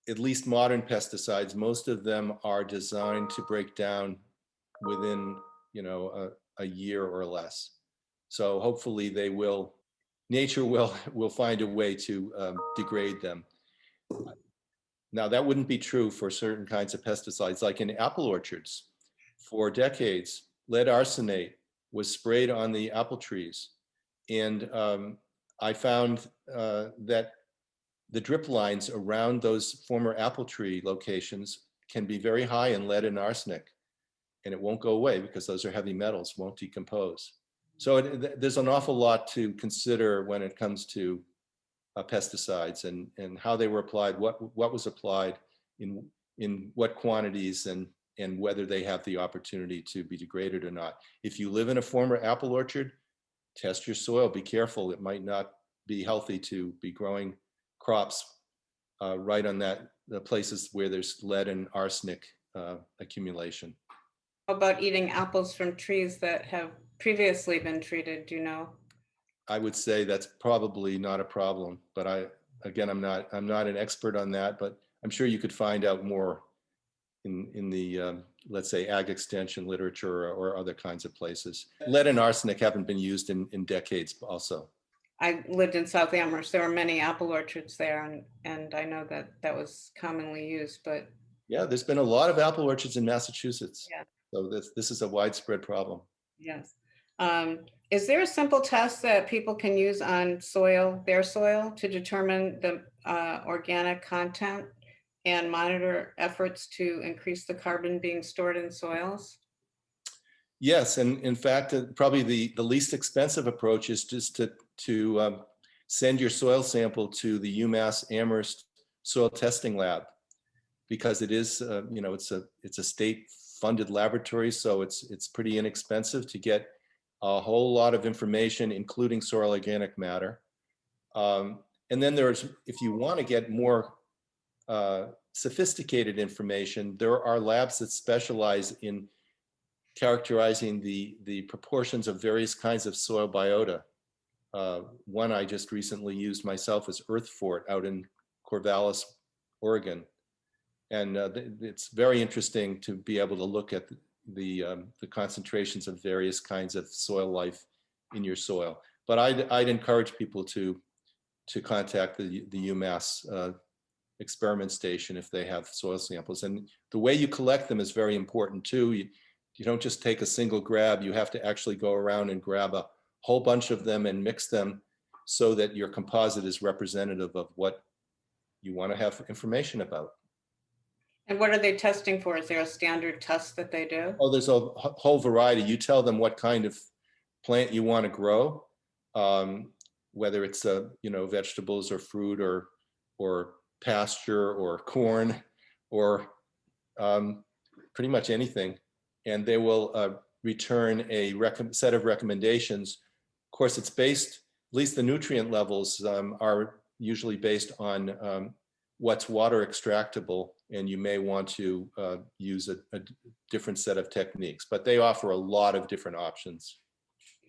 at least modern pesticides, most of them are designed to break down within a year or less. So hopefully nature will find a way to degrade them. Now, that wouldn't be true for certain kinds of pesticides, like in apple orchards. For decades, lead arsenate was sprayed on the apple trees. And I found that the drip lines around those former apple tree locations can be very high in lead and arsenic. And it won't go away because those are heavy metals, won't decompose. So there's an awful lot to consider when it comes to pesticides and how they were applied, what was applied in what quantities, and whether they have the opportunity to be degraded or not. If you live in a former apple orchard, test your soil, be careful. It might not be healthy to be growing crops right on the places where there's lead and arsenic accumulation. How about eating apples from trees that have previously been treated, do you know? I would say that's probably not a problem, but I'm not an expert on that, but I'm sure you could find out more in the, let's say, ag extension literature or other kinds of places. Lead and arsenic haven't been used in decades also. I lived in South Amherst. There were many apple orchards there, and I know that was commonly used, but. Yeah, there's been a lot of apple orchards in Massachusetts. Yeah. So this is a widespread problem. Yes. Is there a simple test that people can use on their soil, to determine the organic content and monitor efforts to increase the carbon being stored in soils? Yes, and in fact, probably the least expensive approach is just to send your soil sample to the UMass Amherst Soil Testing Lab, because it is, it's a state-funded laboratory, so it's pretty inexpensive to get a whole lot of information, including soil organic matter. And then if you want to get more sophisticated information, there are labs that specialize in characterizing the proportions of various kinds of soil biota. One I just recently used myself is EarthFort out in Corvallis, Oregon. And it's very interesting to be able to look at the concentrations of various kinds of soil life in your soil. But I'd encourage people to contact the UMass experiment station if they have soil samples. And the way you collect them is very important too. You don't just take a single grab, you have to actually go around and grab a whole bunch of them and mix them so that your composite is representative of what you want to have information about. And what are they testing for? Is there a standard test that they do? Oh, there's a whole variety. You tell them what kind of plant you want to grow, whether it's vegetables or fruit or pasture or corn or pretty much anything, and they will return a set of recommendations. Of course, it's based, at least the nutrient levels are usually based on what's water extractable, and you may want to use a different set of techniques, but they offer a lot of different options.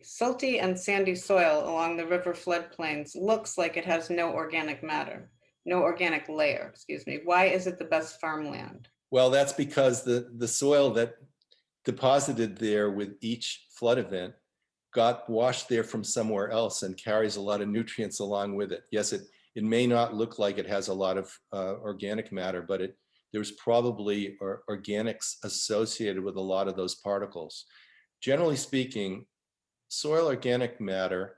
Silty and sandy soil along the river floodplains looks like it has no organic matter, no organic layer, excuse me. Why is it the best farmland? Well, that's because the soil that deposited there with each flood event got washed there from somewhere else and carries a lot of nutrients along with it. Yes, it may not look like it has a lot of organic matter, but there's probably organics associated with a lot of those particles. Generally speaking, soil organic matter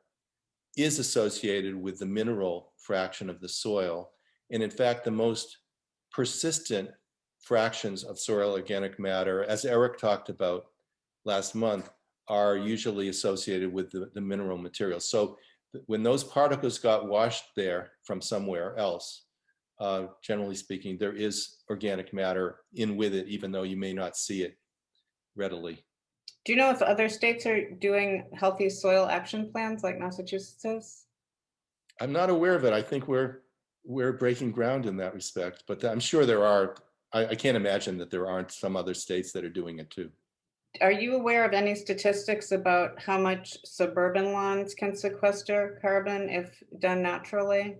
is associated with the mineral fraction of the soil. And in fact, the most persistent fractions of soil organic matter, as Eric talked about last month, are usually associated with the mineral material. So when those particles got washed there from somewhere else, generally speaking, there is organic matter in with it, even though you may not see it readily. Do you know if other states are doing healthy soil action plans like Massachusetts is? I'm not aware of it. I think we're breaking ground in that respect, but I'm sure there are. I can't imagine that there aren't some other states that are doing it too. Are you aware of any statistics about how much suburban lawns can sequester carbon if done naturally?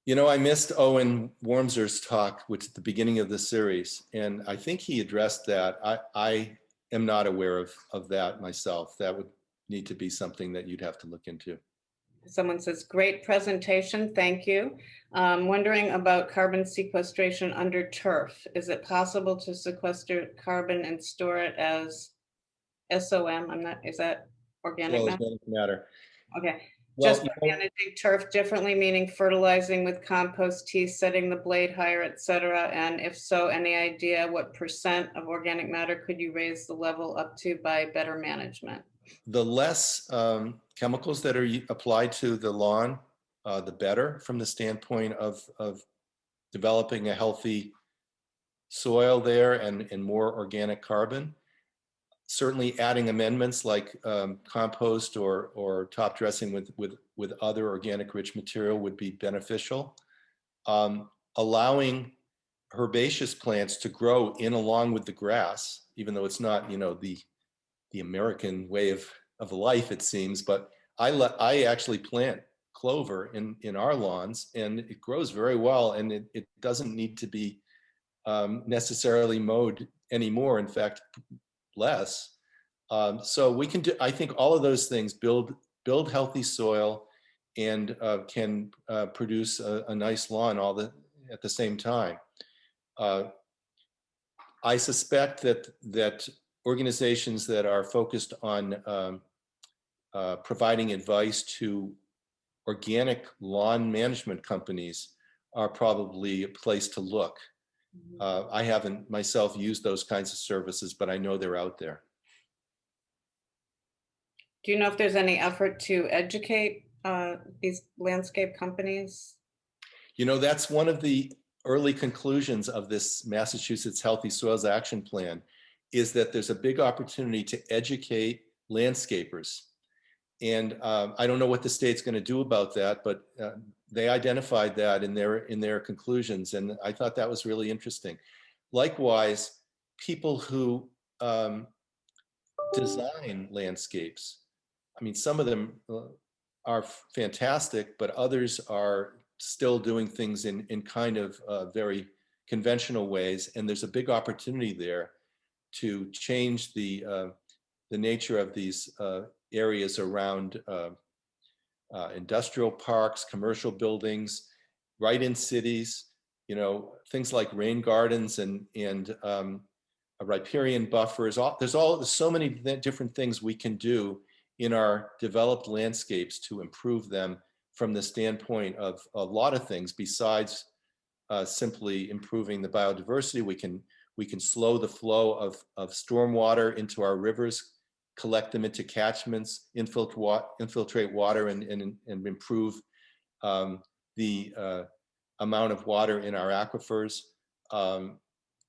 You know, I missed Owen Wormser's talk, which at the beginning of the series, and I think he addressed that. I am not aware of that myself. That would need to be something that you'd have to look into. Someone says, great presentation, thank you. Wondering about carbon sequestration under turf. Is it possible to sequester carbon and store it as SOM? Is that organic matter? Organic matter. Okay. Well, Just by managing turf differently, meaning fertilizing with compost tea, setting the blade higher, etc. And if so, any idea what % of organic matter could you raise the level up to by better management? The less chemicals that are applied to the lawn, the better from the standpoint of developing a healthy soil there and more organic carbon. Certainly adding amendments like compost or top dressing with other organic rich material would be beneficial. Allowing herbaceous plants to grow in along with the grass, even though it's not, the American way of life, it seems, but I actually plant clover in our lawns, and it grows very well, and it doesn't need to be necessarily mowed anymore. In fact, less. So we can do, I think, all of those things: build healthy soil and can produce a nice lawn at the same time. I suspect that organizations that are focused on providing advice to organic lawn management companies are probably a place to look. I haven't myself used those kinds of services, but I know they're out there. Do you know if there's any effort to educate these landscape companies? That's one of the early conclusions of this Massachusetts Healthy Soils Action Plan, is that there's a big opportunity to educate landscapers. And I don't know what the state's going to do about that, but they identified that in their conclusions, and I thought that was really interesting. Likewise, people who design landscapes, I mean, some of them are fantastic, but others are still doing things in kind of very conventional ways, and there's a big opportunity there to change the nature of these areas around industrial parks, commercial buildings, right in cities, you know, things like rain gardens and riparian buffers. There's so many different things we can do in our developed landscapes to improve them from the standpoint of a lot of things besides simply improving the biodiversity. We can slow the flow of stormwater into our rivers, collect them into catchments, infiltrate water and improve the amount of water in our aquifers.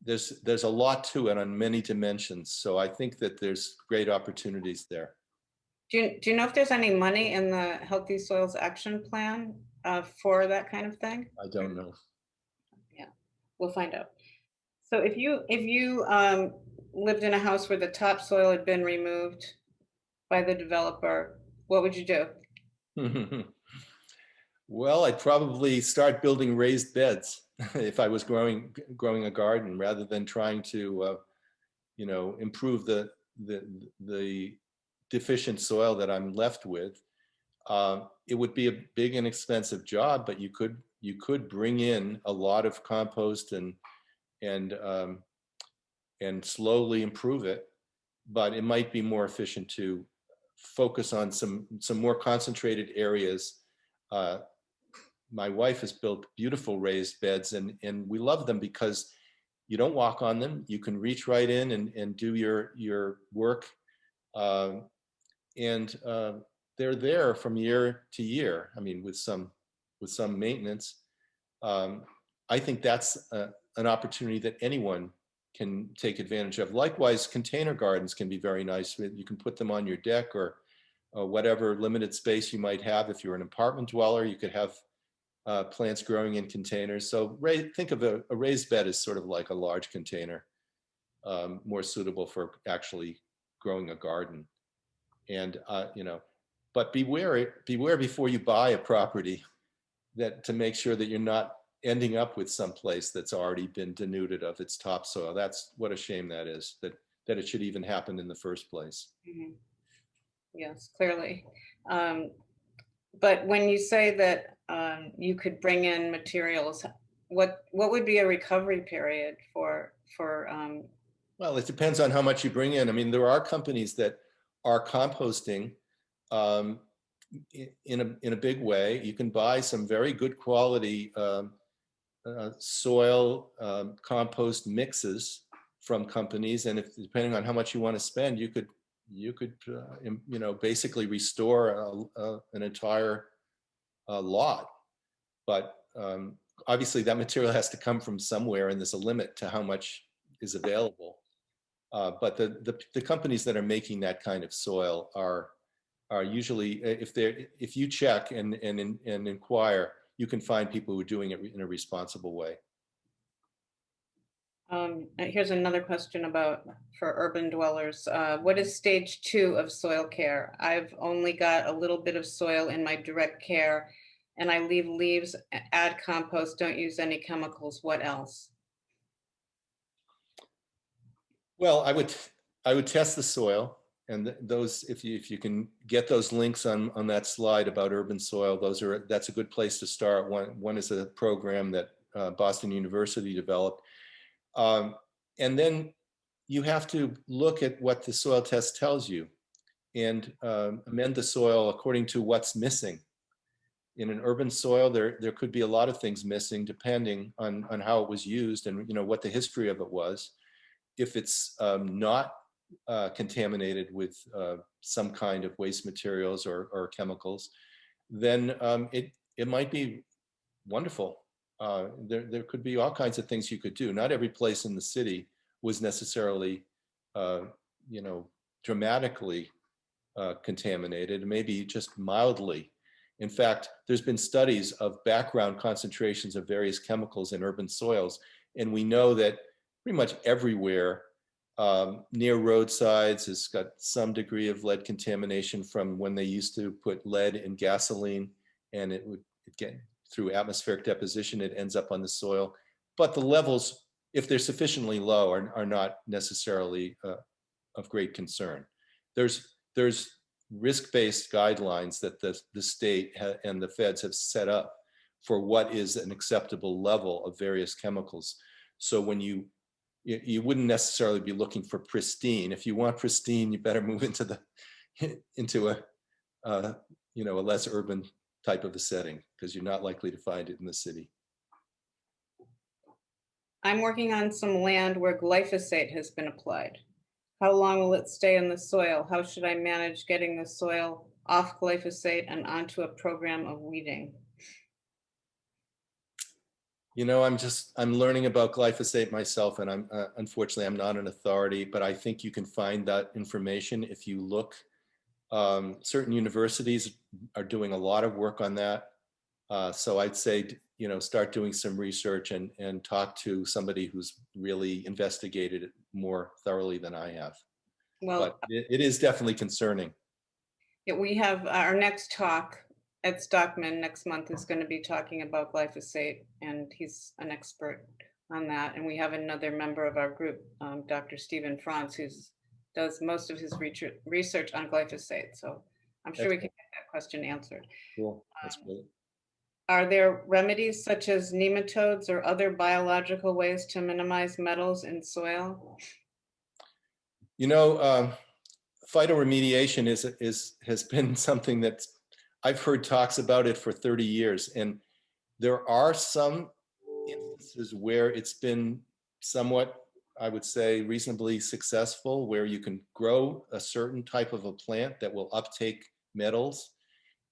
There's a lot to it on many dimensions. So I think that there's great opportunities there. Do you know if there's any money in the Healthy Soils Action Plan for that kind of thing? I don't know. Yeah, we'll find out. So if you lived in a house where the topsoil had been removed by the developer, what would you do? Well, I'd probably start building raised beds if I was growing a garden, rather than trying to, you know, improve the deficient soil that I'm left with. It would be a big and expensive job, but you could bring in a lot of compost and slowly improve it. But it might be more efficient to focus on some more concentrated areas. My wife has built beautiful raised beds, and we love them because you don't walk on them. You can reach right in and do your work, and they're there from year to year. I mean, with some maintenance. I think that's an opportunity that anyone can take advantage of. Likewise, container gardens can be very nice. You can put them on your deck or whatever limited space you might have. If you're an apartment dweller, you could have plants growing in containers. So think of a raised bed as sort of like a large container, more suitable for actually growing a garden. And you know, but beware before you buy a property to make sure that you're not ending up with some place that's already been denuded of its topsoil. That's what a shame that is, that it should even happen in the first place. Mm-hmm. Yes, clearly. But when you say that you could bring in materials, what would be a recovery period for? Well, it depends on how much you bring in. I mean, there are companies that are composting in a big way. You can buy some very good quality soil compost mixes from companies, and if depending on how much you want to spend, you could you know, basically restore an entire lot. But obviously that material has to come from somewhere, and there's a limit to how much is available. But the companies that are making that kind of soil are usually, if you check and inquire, you can find people who are doing it in a responsible way. Here's another question for urban dwellers. What is stage 2 of soil care? I've only got a little bit of soil in my direct care, and I leave leaves, add compost, don't use any chemicals. What else? Well, I would test the soil, and those, if you can get those links on that slide about urban soil, that's a good place to start. One is a program that Boston University developed. And then you have to look at what the soil test tells you and amend the soil according to what's missing. In an urban soil, there could be a lot of things missing depending on how it was used and, you know, what the history of it was. If it's not contaminated with some kind of waste materials or chemicals, then it might be wonderful. There could be all kinds of things you could do. Not every place in the city was necessarily, you know, dramatically contaminated, maybe just mildly. In fact, there's been studies of background concentrations of various chemicals in urban soils, and we know that pretty much everywhere near roadsides has got some degree of lead contamination from when they used to put lead in gasoline, and it would get through atmospheric deposition, it ends up on the soil. But the levels, if they're sufficiently low, are not necessarily of great concern. There's risk-based guidelines that the state and the feds have set up for what is an acceptable level of various chemicals. So when you wouldn't necessarily be looking for pristine. If you want pristine, you better move into a less urban type of a setting, because you're not likely to find it in the city. I'm working on some land where glyphosate has been applied. How long will it stay in the soil? How should I manage getting the soil off glyphosate and onto a program of weeding? I'm learning about glyphosate myself, and unfortunately, I'm not an authority, but I think you can find that information if you look. Certain universities are doing a lot of work on that. So I'd say, start doing some research and talk to somebody who's really investigated it more thoroughly than I have. Well, but it is definitely concerning. yeah, we have our next talk at Stockman next month is going to be talking about glyphosate, and he's an expert on that. And we have another member of our group, Dr. Stephen Franz, who does most of his research on glyphosate. So I'm sure we can get that question answered. Cool, that's great. Are there remedies such as nematodes or other biological ways to minimize metals in soil? Phytoremediation has been something that I've heard talks about it for 30 years. And there are some instances where it's been somewhat, I would say, reasonably successful, where you can grow a certain type of a plant that will uptake metals,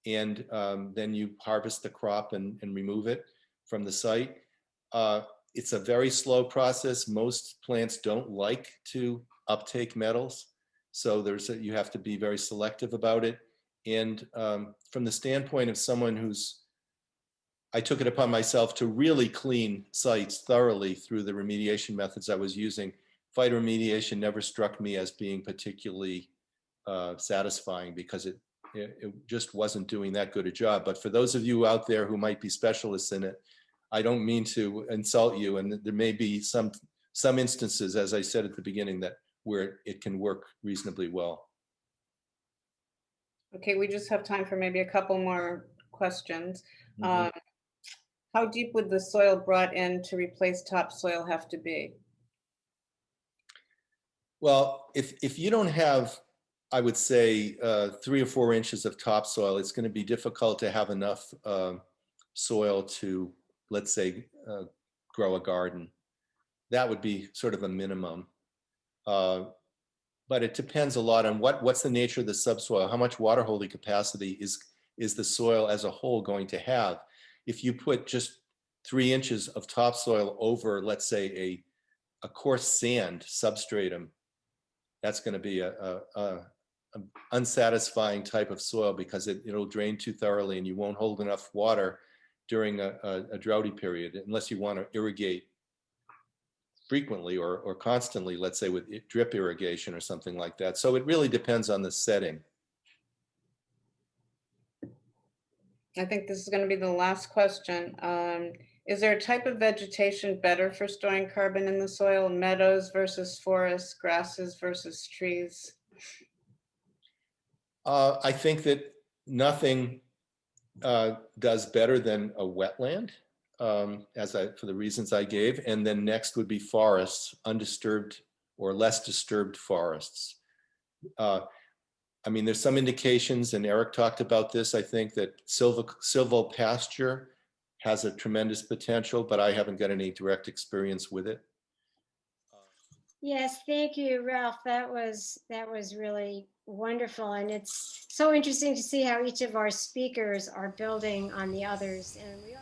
and then you harvest the crop and remove it from the site. It's a very slow process. Most plants don't like to uptake metals, so you have to be very selective about it. And from the standpoint of someone I took it upon myself to really clean sites thoroughly through the remediation methods I was using. Phytoremediation never struck me as being particularly satisfying, because it just wasn't doing that good a job. But for those of you out there who might be specialists in it, I don't mean to insult you, and there may be some instances, as I said at the beginning, where it can work reasonably well. Okay, we just have time for maybe a couple more questions. Mm-hmm. How deep would the soil brought in to replace topsoil have to be? Well, if you don't have, I would say, 3 or 4 inches of topsoil, it's going to be difficult to have enough soil to, let's say, grow a garden. That would be sort of a minimum. But it depends a lot on what's the nature of the subsoil, how much water holding capacity is the soil as a whole going to have. If you put just 3 inches of topsoil over, let's say, a coarse sand substratum, that's going to be a unsatisfying type of soil, because it'll drain too thoroughly, and you won't hold enough water during a droughty period, unless you want to irrigate frequently or constantly, let's say with drip irrigation or something like that. So it really depends on the setting. I think this is going to be the last question. Is there a type of vegetation better for storing carbon in the soil? Meadows versus forests, grasses versus trees? I think that nothing does better than a wetland, for the reasons I gave. And then next would be forests, undisturbed or less disturbed forests. There's some indications, and Eric talked about this, I think, that silvopasture has a tremendous potential, but I haven't got any direct experience with it. Yes, thank you, Ralph. That was really wonderful. And it's so interesting to see how each of our speakers are building on the others. And we